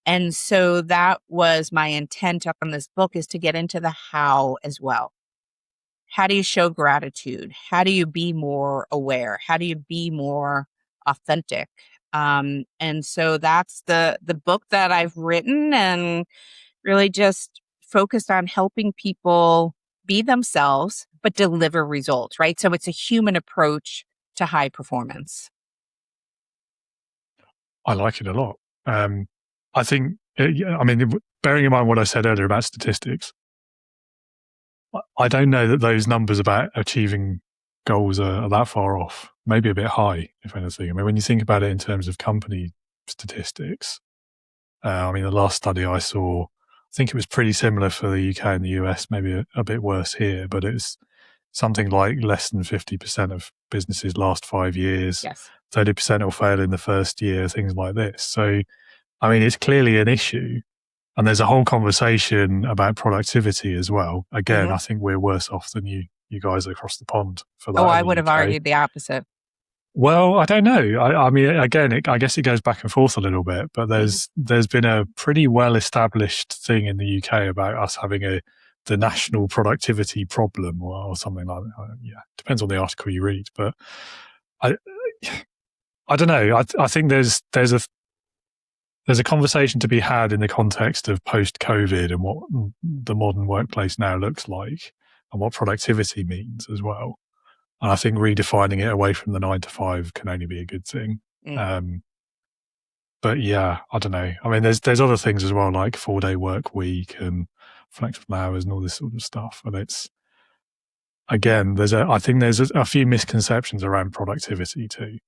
And so that was my intent on this book, is to get into the how as well. How do you show gratitude? How do you be more aware? How do you be more authentic? And so that's the book that I've written, and really just focused on helping people be themselves, but deliver results, right? So it's a human approach to high performance. I like it a lot. I think, I mean, bearing in mind what I said earlier about statistics, I don't know that those numbers about achieving goals are that far off. Maybe a bit high, if anything. I mean, when you think about it in terms of company statistics, I mean, the last study I saw, I think it was pretty similar for the UK and the US, maybe a bit worse here, but it's something like less than 50% of businesses last 5 years. Yes. 30% will fail in the first year, things like this. So, I mean, it's clearly an issue. And there's a whole conversation about productivity as well. Again, I think we're worse off than you guys across the pond for that. Oh, I would have argued the opposite. Well, I don't know. I mean, again, I guess it goes back and forth a little bit, but there's been a pretty well established thing in the UK about us having the national productivity problem or something like that. Yeah, depends on the article you read, but I don't know. I think there's a conversation to be had in the context of post-COVID and what the modern workplace now looks like and what productivity means as well. And I think redefining it away from the 9 to 5 can only be a good thing. But yeah, I don't know. I mean, there's other things as well, like 4-day work week and flexible hours and all this sort of stuff. And it's, again, I think there's a few misconceptions around productivity too.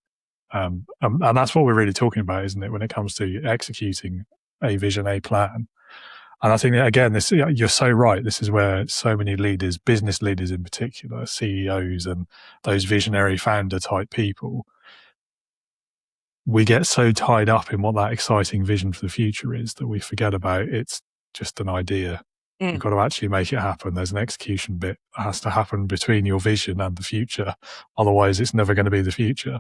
And that's what we're really talking about, isn't it, when it comes to executing a vision, a plan. And I think that, again, you're so right. This is where so many leaders, business leaders in particular, CEOs and those visionary founder type people, we get so tied up in what that exciting vision for the future is that we forget about it's just an idea. You've got to actually make it happen. There's an execution bit that has to happen between your vision and the future. Otherwise, it's never going to be the future.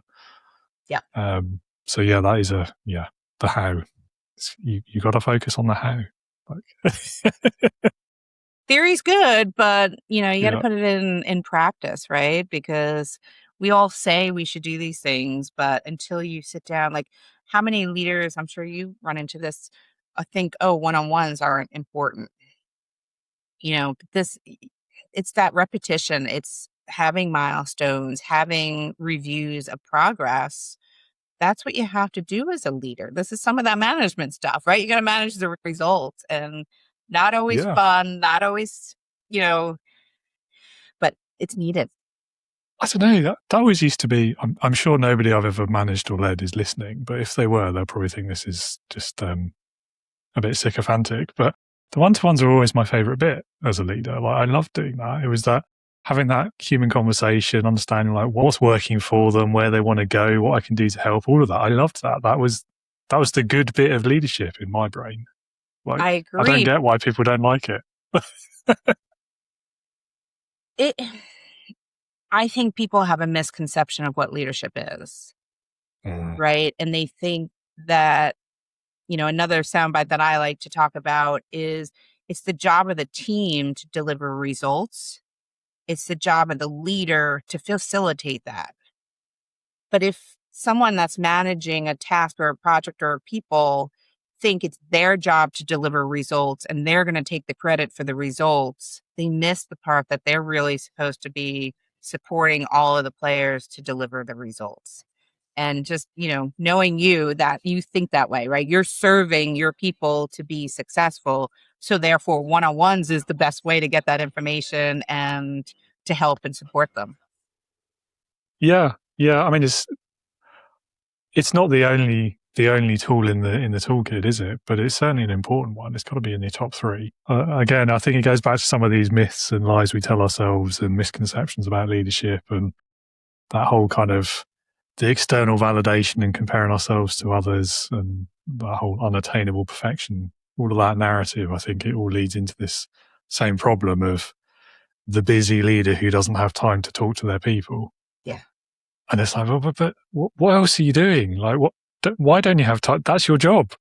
Yeah. So yeah, that is the how. You got to focus on the how. Theory's good, but you got to put it in practice, right? Because we all say we should do these things, but until you sit down, like how many leaders, I'm sure you run into this, I think, one-on-ones aren't important. It's that repetition. It's having milestones, having reviews of progress. that's what you have to do as a leader. This is some of that management stuff, right? You got to manage the results, and not always Yeah. fun, not always, but it's needed. I don't know. That always used to be. I'm sure nobody I've ever managed or led is listening, but if they were, they'll probably think this is just a bit sycophantic. But the one-to-ones are always my favourite bit as a leader. Like, I love doing that. It was that having that human conversation, understanding like what's working for them, where they want to go, what I can do to help. All of that. I loved that. That was the good bit of leadership in my brain. Like, I I don't agree. get why people don't like it. I think people have a misconception of what leadership is, right? And they think that, another soundbite that I like to talk about is it's the job of the team to deliver results. It's the job of the leader to facilitate that. But if someone that's managing a task or a project or people think it's their job to deliver results and they're going to take the credit for the results, they miss the part that they're really supposed to be supporting all of the players to deliver the results. And just, knowing you that you think that way, right? You're serving your people to be successful. So therefore, one-on-ones is the best way to get that information and to help and support them. Yeah. I mean, it's not the only tool in the toolkit, is it? But it's certainly an important one. It's got to be in the top three. Again, I think it goes back to some of these myths and lies we tell ourselves and misconceptions about leadership, and that whole kind of the external validation and comparing ourselves to others, and that whole unattainable perfection. All of that narrative, I think it all leads into this same problem of the busy leader who doesn't have time to talk to their people. Yeah. And it's like, well, but what else are you doing? Like, why don't you have time? That's your job.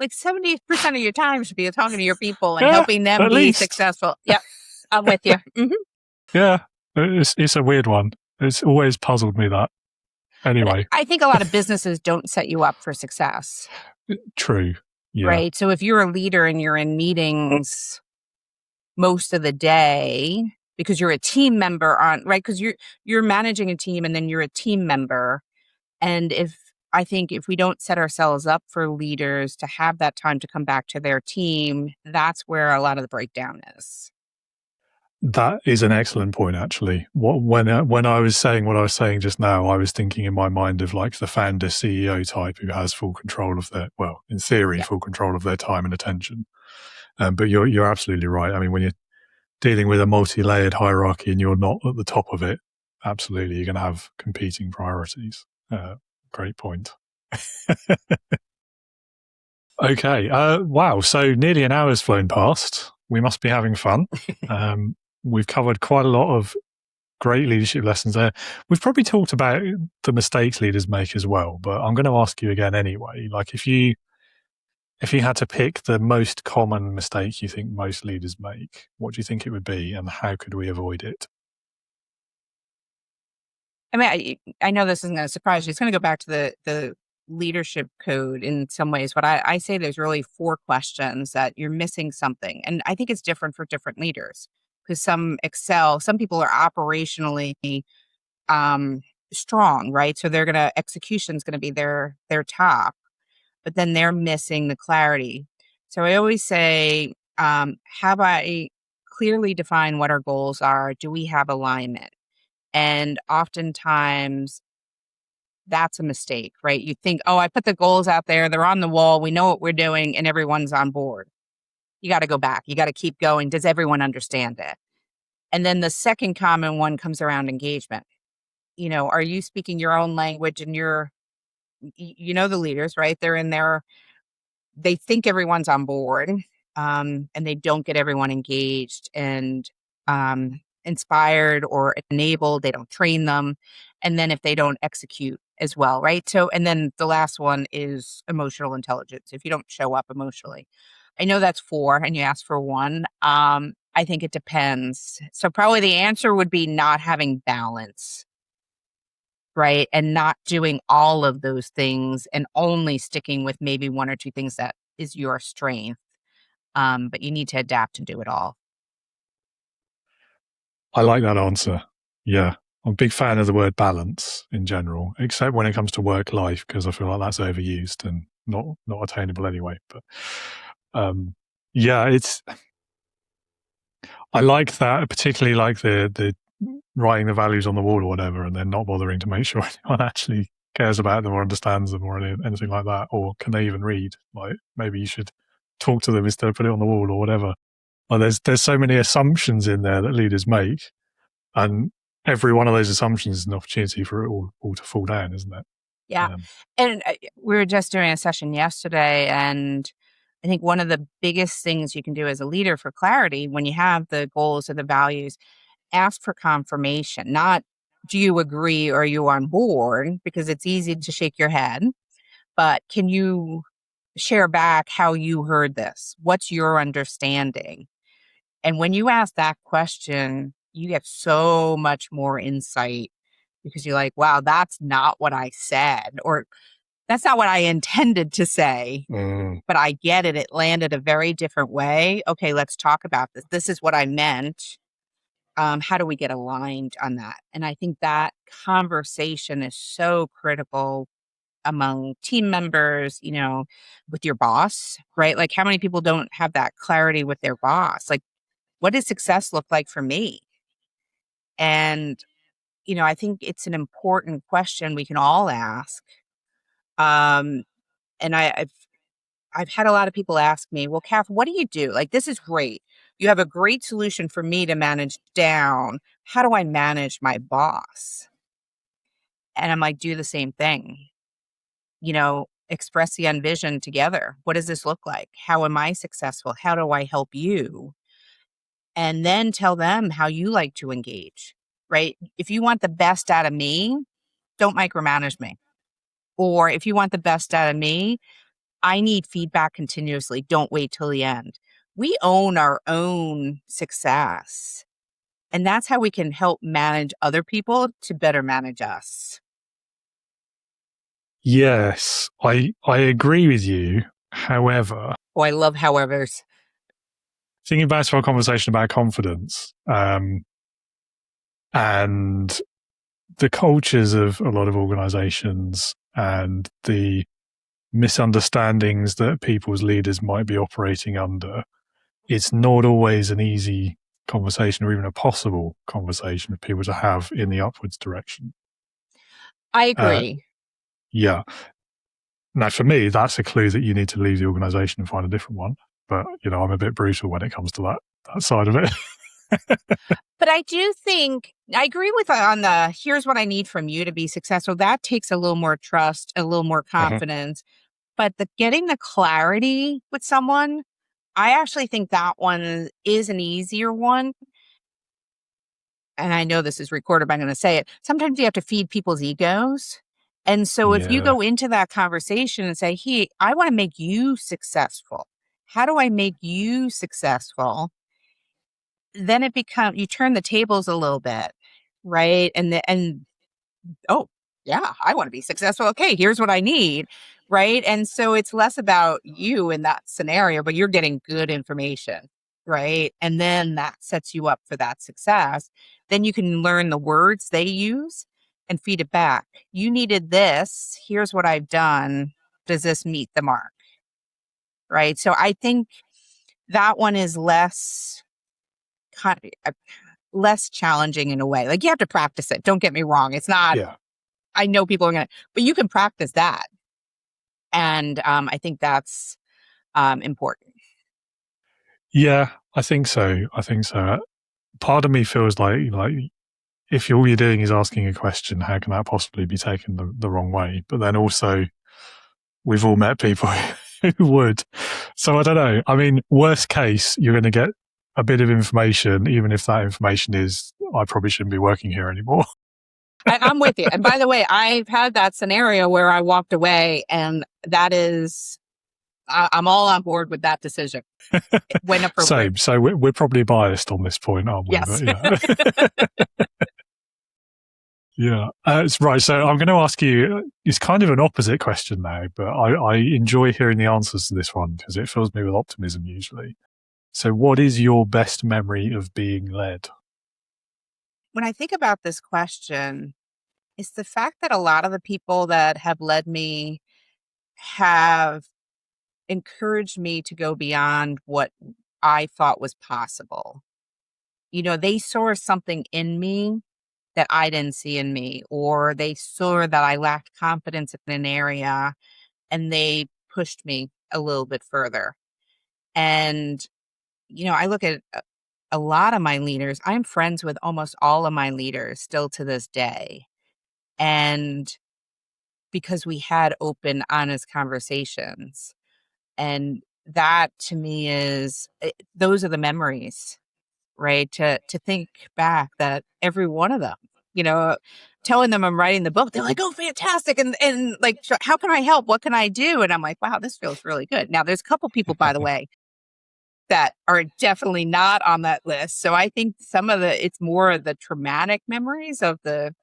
Like 70% of your time should be talking to your people and helping them be successful. Yep. I'm with you. Mm-hmm. Yeah. It's a weird one. It's always puzzled me that. Anyway. I think a lot of businesses don't set you up for success. True. Yeah. Right. So if you're a leader and you're in meetings most of the day because you're a team member right? Because you're managing a team and then you're a team member. And I think if we don't set ourselves up for leaders to have that time to come back to their team, that's where a lot of the breakdown is. That is an excellent point, actually. When I was saying what I was saying just now, I was thinking in my mind of like the founder CEO type who has full control of in theory, full control of their time and attention. But you're absolutely right. I mean, when you're dealing with a multi-layered hierarchy and you're not at the top of it, absolutely, you're going to have competing priorities. Great point. Okay. Wow. So nearly an hour's flown past. We must be having fun. We've covered quite a lot of great leadership lessons there. We've probably talked about the mistakes leaders make as well, but I'm going to ask you again anyway. Like if you had to pick the most common mistake you think most leaders make, what do you think it would be and how could we avoid it? I mean, I know this isn't going to surprise you. It's going to go back to the leadership code in some ways, but I say there's really 4 questions that you're missing something. And I think it's different for different leaders because some excel, some people are operationally strong, right? So execution's going to be their top, but then they're missing the clarity. So I always say, have I clearly define what our goals are? Do we have alignment? And oftentimes that's a mistake, right? You think, oh, I put the goals out there, they're on the wall, we know what we're doing, and everyone's on board. You got to go back. You got to keep going. Does everyone understand it? And then the second common one comes around engagement. Are you speaking your own language and the leaders, right? They're in there, they think everyone's on board, and they don't get everyone engaged and inspired or enabled. They don't train them. And then if they don't execute as well, right? So, and then the last one is emotional intelligence. If you don't show up emotionally, I know that's 4 and you asked for 1. I think it depends. So probably the answer would be not having balance, right? And not doing all of those things and only sticking with maybe 1 or 2 things that is your strength. But you need to adapt and do it all. I like that answer. Yeah. I'm a big fan of the word balance in general, except when it comes to work life, because I feel like that's overused and not attainable anyway. But yeah, I like that. I particularly like the writing the values on the wall or whatever, and then not bothering to make sure anyone actually cares about them or understands them or anything like that, or can they even read? Like, maybe you should talk to them instead of put it on the wall or whatever. Like, there's so many assumptions in there that leaders make, and every one of those assumptions is an opportunity for it all to fall down, isn't it? Yeah. And we were just doing a session yesterday, and I think one of the biggest things you can do as a leader for clarity when you have the goals or the values, ask for confirmation, not do you agree or are you on board, because it's easy to shake your head, but can you share back how you heard this? What's your understanding? And when you ask that question, you get so much more insight because you're like, wow, that's not what I said, or that's not what I intended to say, but I get it. It landed a very different way. Okay, let's talk about this. This is what I meant. How do we get aligned on that? And I think that conversation is so critical among team members, with your boss, right? Like, how many people don't have that clarity with their boss? Like, what does success look like for me? And, I think it's an important question we can all ask. And I've had a lot of people ask me, well, Kath, what do you do? Like, this is great. You have a great solution for me to manage down. How do I manage my boss? And I'm like, do the same thing. Express the end vision together. What does this look like? How am I successful? How do I help you? And then tell them how you like to engage, right? If you want the best out of me, don't micromanage me. Or if you want the best out of me, I need feedback continuously. Don't wait till the end. We own our own success. And that's how we can help manage other people to better manage us. Yes, I agree with you. However, I love howevers. Thinking back to our conversation about confidence, and the cultures of a lot of organizations and the misunderstandings that people's leaders might be operating under, it's not always an easy conversation or even a possible conversation for people to have in the upwards direction. I agree. Yeah. Now, for me, that's a clue that you need to leave the organization and find a different one. But, I'm a bit brutal when it comes to that side of it. But I do think, I agree with on the, here's what I need from you to be successful. That takes a little more trust, a little more confidence. But getting the clarity with someone, I actually think that one is an easier one. And I know this is recorded, but I'm going to say it. Sometimes you have to feed people's egos. And so if you go into that conversation and say, hey, I want to make you successful. How do I make you successful? Then it becomes, you turn the tables a little bit, right? Oh, yeah, I want to be successful. Okay, here's what I need, right? And so it's less about you in that scenario, but you're getting good information, right? And then that sets you up for that success. Then you can learn the words they use and feed it back. You needed this. Here's what I've done. Does this meet the mark? Right? So I think that one is less challenging in a way. Like, you have to practice it. Don't get me wrong. It's not, I know people are going to, but you can practice that. And I think that's important. Yeah, I think so. Part of me feels like if all you're doing is asking a question, how can that possibly be taken the wrong way? But then also, we've all met people who would. So I don't know. I mean, worst case, you're going to get a bit of information, even if that information is, I probably shouldn't be working here anymore. I'm with you. And by the way, I've had that scenario where I walked away, and that is, I'm all on board with that decision. When appropriate. Same. So we're probably biased on this point, aren't we? Yes. But, yeah. It's right. So I'm going to ask you, it's kind of an opposite question now, but I enjoy hearing the answers to this one because it fills me with optimism usually. So what is your best memory of being led? when I think about this question, it's the fact that a lot of the people that have led me have encouraged me to go beyond what I thought was possible. They saw something in me that I didn't see in me, or they saw that I lacked confidence in an area and they pushed me a little bit further. And, I look at a lot of my leaders. I'm friends with almost all of my leaders still to this day. And because we had open, honest conversations. And that to me those are the memories, right? To think back that every one of them, telling them I'm writing the book, they're like, "Oh, fantastic!" And like, how can I help? What can I do? And I'm like, wow, this feels really good. Now, there's a couple people, by the way, that are definitely not on that list. So I think it's more of the traumatic memories of the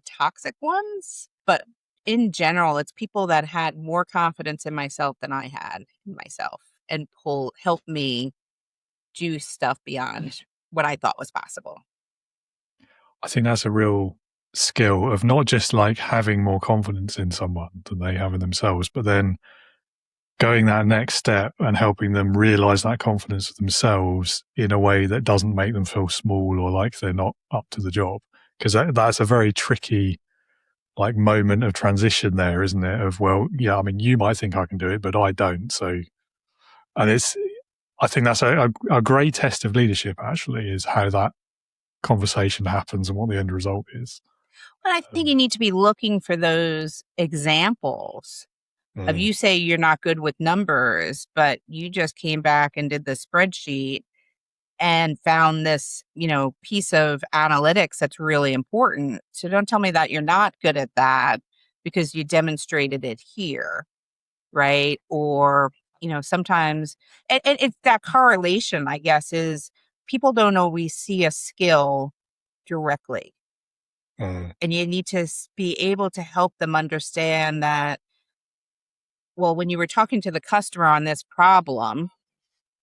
toxic ones, but in general, it's people that had more confidence in myself than I had in myself and help me do stuff beyond what I thought was possible. I think that's a real skill of not just like having more confidence in someone than they have in themselves, but then going that next step and helping them realize that confidence of themselves in a way that doesn't make them feel small or like they're not up to the job. Because that's a very tricky like moment of transition there, isn't it? Of, well, yeah, I mean, you might think I can do it, but I don't. So, and I think that's a great test of leadership, actually, is how that conversation happens and what the end result is. But I think you need to be looking for those examples of, you say you're not good with numbers, but you just came back and did the spreadsheet and found this, piece of analytics that's really important. So don't tell me that you're not good at that because you demonstrated it here, right? Or, sometimes it's that correlation, I guess, is people don't always see a skill directly. And you need to be able to help them understand that, well, when you were talking to the customer on this problem,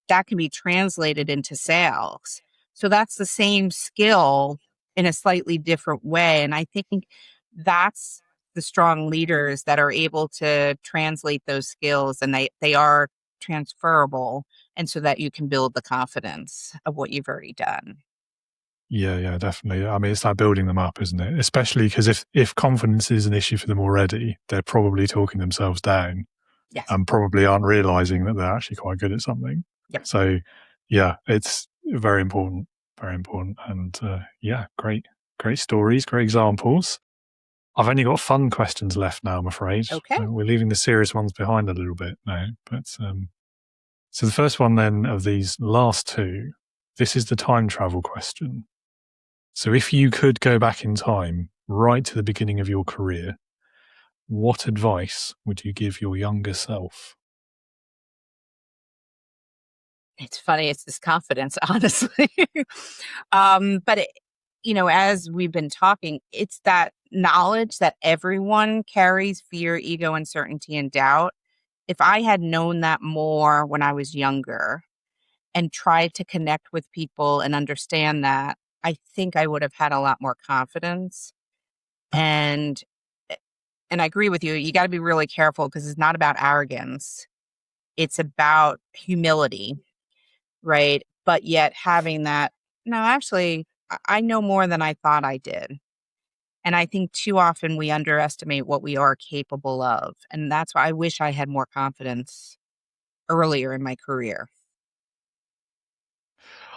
that can be translated into sales. So that's the same skill in a slightly different way. And I think that's the strong leaders that are able to translate those skills, and they are transferable. And so that you can build the confidence of what you've already done. Yeah, definitely. I mean, it's like building them up, isn't it? Especially because if confidence is an issue for them already, they're probably talking themselves down. Yes. And probably aren't realizing that they're actually quite good at something. Yep. So, yeah, it's very important, very important. And great stories, great examples. I've only got fun questions left now, I'm afraid. Okay. We're leaving the serious ones behind a little bit now. But so the first one then of these last two, this is the time travel question. So if you could go back in time right to the beginning of your career, what advice would you give your younger self? It's funny. It's this confidence, honestly. But as we've been talking, it's that knowledge that everyone carries fear, ego, uncertainty, and doubt. If I had known that more when I was younger and tried to connect with people and understand that, I think I would have had a lot more confidence. And I agree with you. You got to be really careful because it's not about arrogance. It's about humility, right? But yet having that, no, actually, I know more than I thought I did. And I think too often we underestimate what we are capable of. And that's why I wish I had more confidence earlier in my career.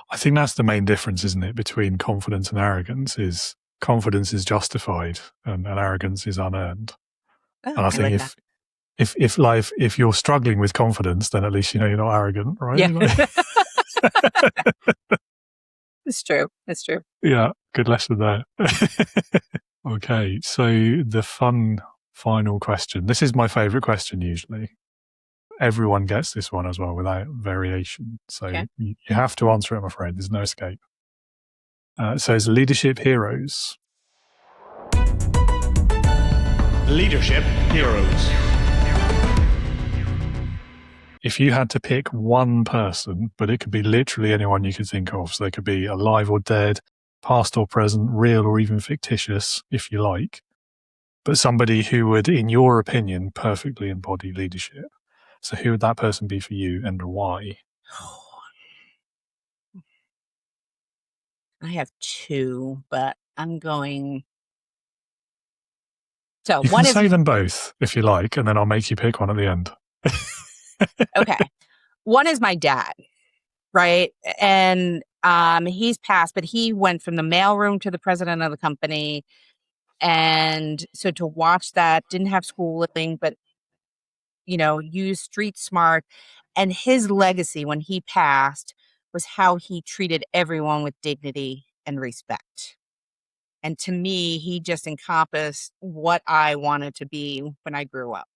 I think that's the main difference, isn't it, between confidence and arrogance, is confidence is justified and arrogance is unearned. Oh, and I think like if you're struggling with confidence, then at least you're not arrogant, right? Yeah. It's true. It's true. Yeah, good lesson there. Okay, so the fun final question. This is my favorite question usually. Everyone gets this one as well without variation. So Okay. you have to answer it, I'm afraid. There's no escape. So it's leadership heroes. Leadership heroes. If you had to pick one person, but it could be literally anyone you could think of, so they could be alive or dead, past or present, real or even fictitious, if you like, but somebody who would, in your opinion, perfectly embody leadership. So who would that person be for you and why? I have two, but I'm going. So You can one is say them both if you like, and then I'll make you pick one at the end. okay. One is my dad, right? And he's passed, but he went from the mailroom to the president of the company. And so to watch that, didn't have schooling, but used street smart. And his legacy when he passed was how he treated everyone with dignity and respect. And to me, he just encompassed what I wanted to be when I grew up,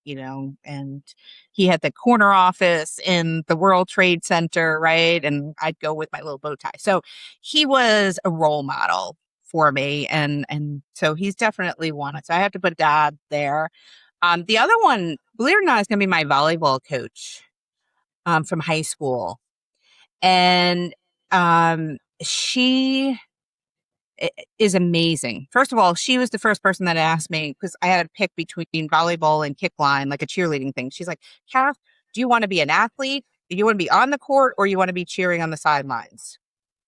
and he had the corner office in the World Trade Center, right? And I'd go with my little bow tie. So he was a role model for me. And so he's definitely one. So I have to put dad there. The other one, believe it or not, is going to be my volleyball coach from high school. And she is amazing. First of all, she was the first person that asked me, because I had to pick between volleyball and kick line, like a cheerleading thing. She's like, Kath, do you want to be an athlete? Do you want to be on the court, or you want to be cheering on the sidelines?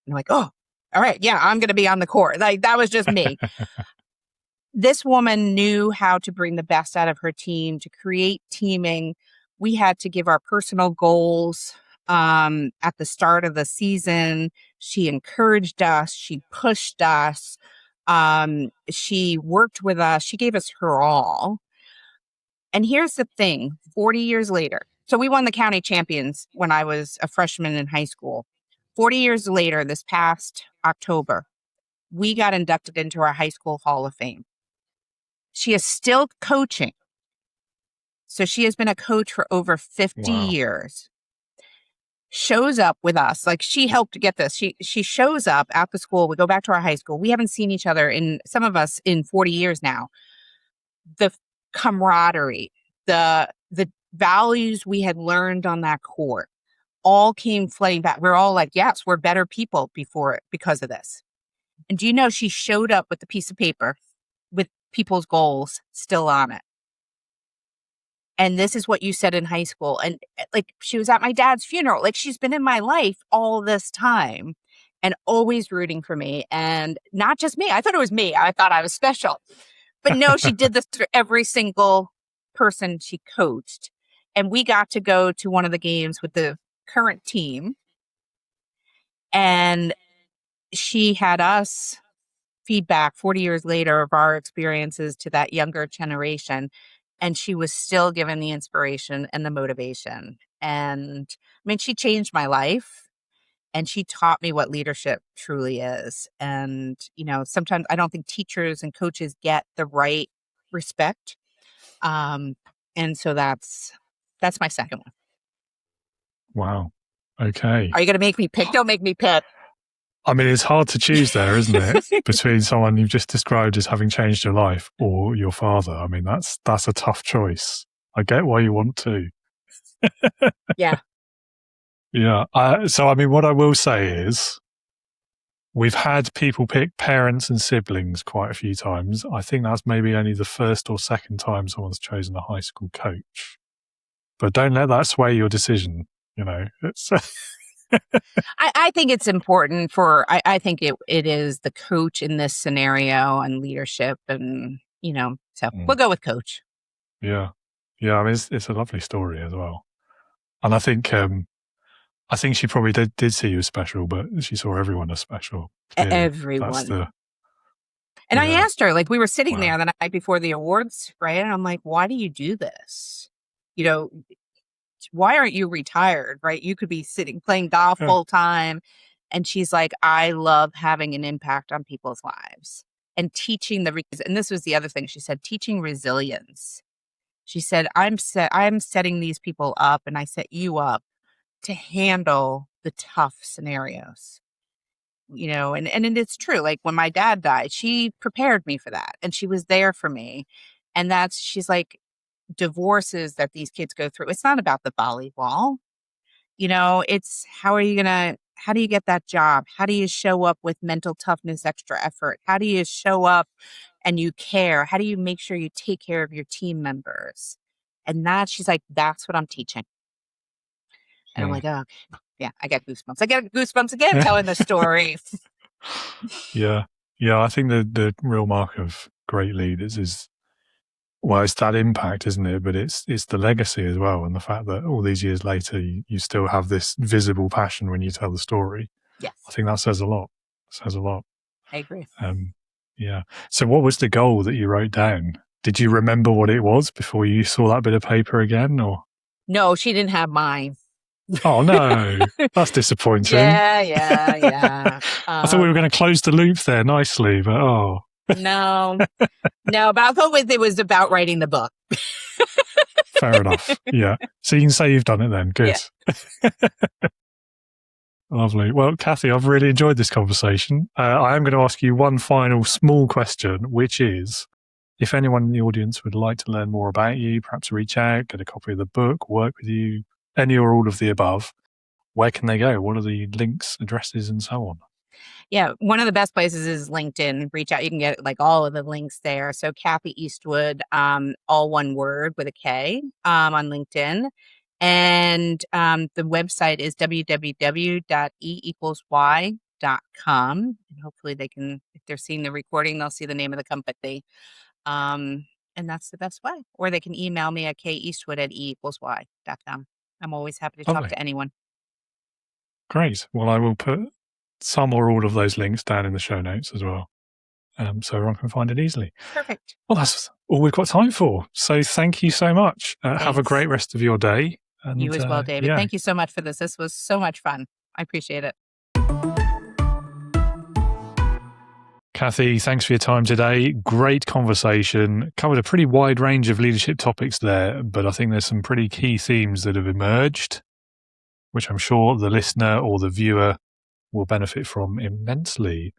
And I'm like, oh, all right. Yeah, I'm going to be on the court. Like, that was just me. This woman knew how to bring the best out of her team, to create teaming. We had to give our personal goals at the start of the season. She encouraged us. She pushed us. She worked with us. She gave us her all. And here's the thing, 40 years later. So we won the county champions when I was a freshman in high school. 40 years later, this past October, we got inducted into our high school Hall of Fame. She is still coaching. So she has been a coach for over 50 years. Shows up with us. Like, she helped get this. She shows up at the school. We go back to our high school. We haven't seen each other, some of us, in 40 years now. The camaraderie, the values we had learned on that court all came flooding back. We're all like, yes, we're better people because of this. And do you know, she showed up with the piece of paper with people's goals still on it. And this is what you said in high school. And like, she was at my dad's funeral. Like, she's been in my life all this time and always rooting for me. And not just me. I thought it was me. I thought I was special. But no, she did this through every single person she coached. And we got to go to one of the games with the current team. And she had us feedback 40 years later of our experiences to that younger generation. And she was still given the inspiration and the motivation. And I mean, she changed my life, and she taught me what leadership truly is. And, sometimes I don't think teachers and coaches get the right respect. And so that's my second one. Wow. Okay. Are you going to make me pick? Don't make me pick. I mean, it's hard to choose there, isn't it? Between someone you've just described as having changed your life or your father. I mean, that's a tough choice. I get why you want to. Yeah. Yeah. So, I mean, what I will say is we've had people pick parents and siblings quite a few times. I think that's maybe only the first or second time someone's chosen a high school coach. But don't let that sway your decision. It's... I think it's important I think it is the coach in this scenario, and leadership, and, so we'll go with coach. Yeah. Yeah. I mean, it's a lovely story as well. And I think she probably did see you as special, but she saw everyone as special. Clearly. Everyone. And I asked her, like, we were sitting there the night before the awards, right? And I'm like, why do you do this? Why aren't you retired, right? You could be playing golf full time. And she's like, I love having an impact on people's lives and teaching and this was the other thing she said, teaching resilience. She said, I'm setting these people up, and I set you up to handle the tough scenarios, and it's true. Like, when my dad died, she prepared me for that, and she was there for me. And she's like, divorces that these kids go through, it's not about the volleyball. It's how are you going to how do you get that job? How do you show up with mental toughness, extra effort? How do you show up and you care? How do you make sure you take care of your team members? And she's like, that's what I'm teaching. And I'm like, oh, okay. Yeah, I get goosebumps. I get goosebumps again telling the story. Yeah. I think the real mark of great leaders is, well, it's that impact, isn't it? But it's the legacy as well, and the fact that all these years later, you still have this visible passion when you tell the story. Yes, I think that says a lot. I agree. Yeah. So what was the goal that you wrote down? Did you remember what it was before you saw that bit of paper again, or? No, she didn't have mine. Oh no, that's disappointing. Yeah. I thought we were going to close the loop there nicely, but no. But I'll go with it was about writing the book. Fair enough. Yeah. So you can say you've done it then. Good. Yeah. Lovely. Well, Kathy, I've really enjoyed this conversation. I am going to ask you one final small question, which is, if anyone in the audience would like to learn more about you, perhaps reach out, get a copy of the book, work with you, any or all of the above, where can they go? What are the links, addresses, and so on? Yeah, one of the best places is LinkedIn. Reach out. You can get like all of the links there. So Kathy Eastwood, all one word with a K, on LinkedIn. And the website is www.e=y.com. And hopefully they can, if they're seeing the recording, they'll see the name of the company. And that's the best way. Or they can email me at keastwood@e=y.com. I'm always happy to talk to anyone. Great. Well, I will put some or all of those links down in the show notes as well, so everyone can find it easily. Perfect. Well, that's all we've got time for. So thank you so much. Have a great rest of your day. And, you as well, David. Thank you so much for this. This was so much fun. I appreciate it. Kathy, thanks for your time today. Great conversation. Covered a pretty wide range of leadership topics there, but I think there's some pretty key themes that have emerged, which I'm sure the listener or the viewer will benefit from immensely.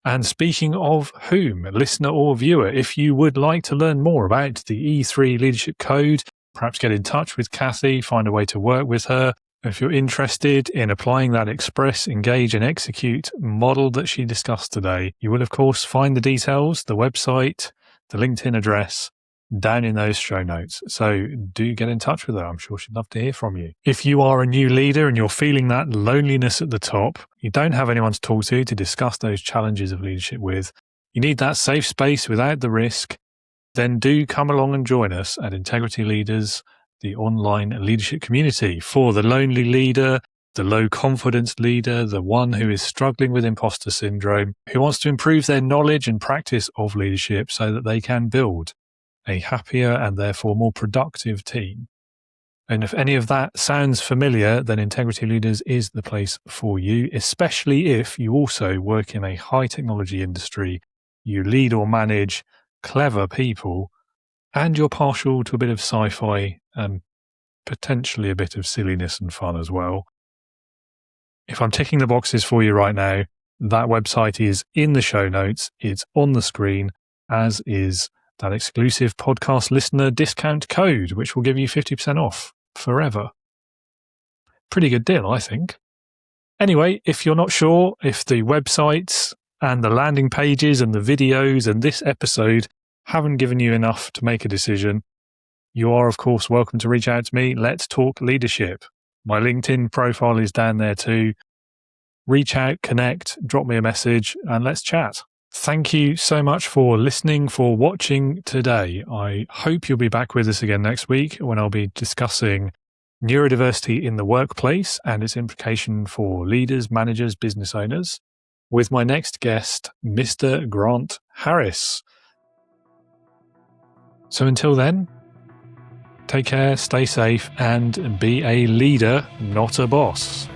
And speaking of whom, listener or viewer, if you would like to learn more about the E3 Leadership Code, perhaps get in touch with Kathy, find a way to work with her. If you're interested in applying that express, engage and execute model that she discussed today, you will of course find the details, the website, the LinkedIn address down in those show notes. So do get in touch with her. I'm sure she'd love to hear from you. If you are a new leader and you're feeling that loneliness at the top, you don't have anyone to talk to discuss those challenges of leadership with, you need that safe space without the risk, then do come along and join us at Integrity Leaders, the online leadership community for the lonely leader, the low confidence leader, the one who is struggling with imposter syndrome, who wants to improve their knowledge and practice of leadership so that they can build a happier and therefore more productive team. And if any of that sounds familiar, then Integrity Leaders is the place for you, especially if you also work in a high technology industry, you lead or manage clever people, and you're partial to a bit of sci-fi and potentially a bit of silliness and fun as well. If I'm ticking the boxes for you right now, that website is in the show notes. It's on the screen, as is that exclusive podcast listener discount code, which will give you 50% off forever. Pretty good deal, I think. Anyway, if you're not sure if the websites and the landing pages and the videos and this episode haven't given you enough to make a decision, you are, of course, welcome to reach out to me. Let's talk leadership. My LinkedIn profile is down there too. Reach out, connect, drop me a message, and let's chat. Thank you so much for listening, for watching today. I hope you'll be back with us again next week when I'll be discussing neurodiversity in the workplace and its implication for leaders, managers, business owners, with my next guest, Mr. Grant Harris. So until then, take care, stay safe, and be a leader, not a boss.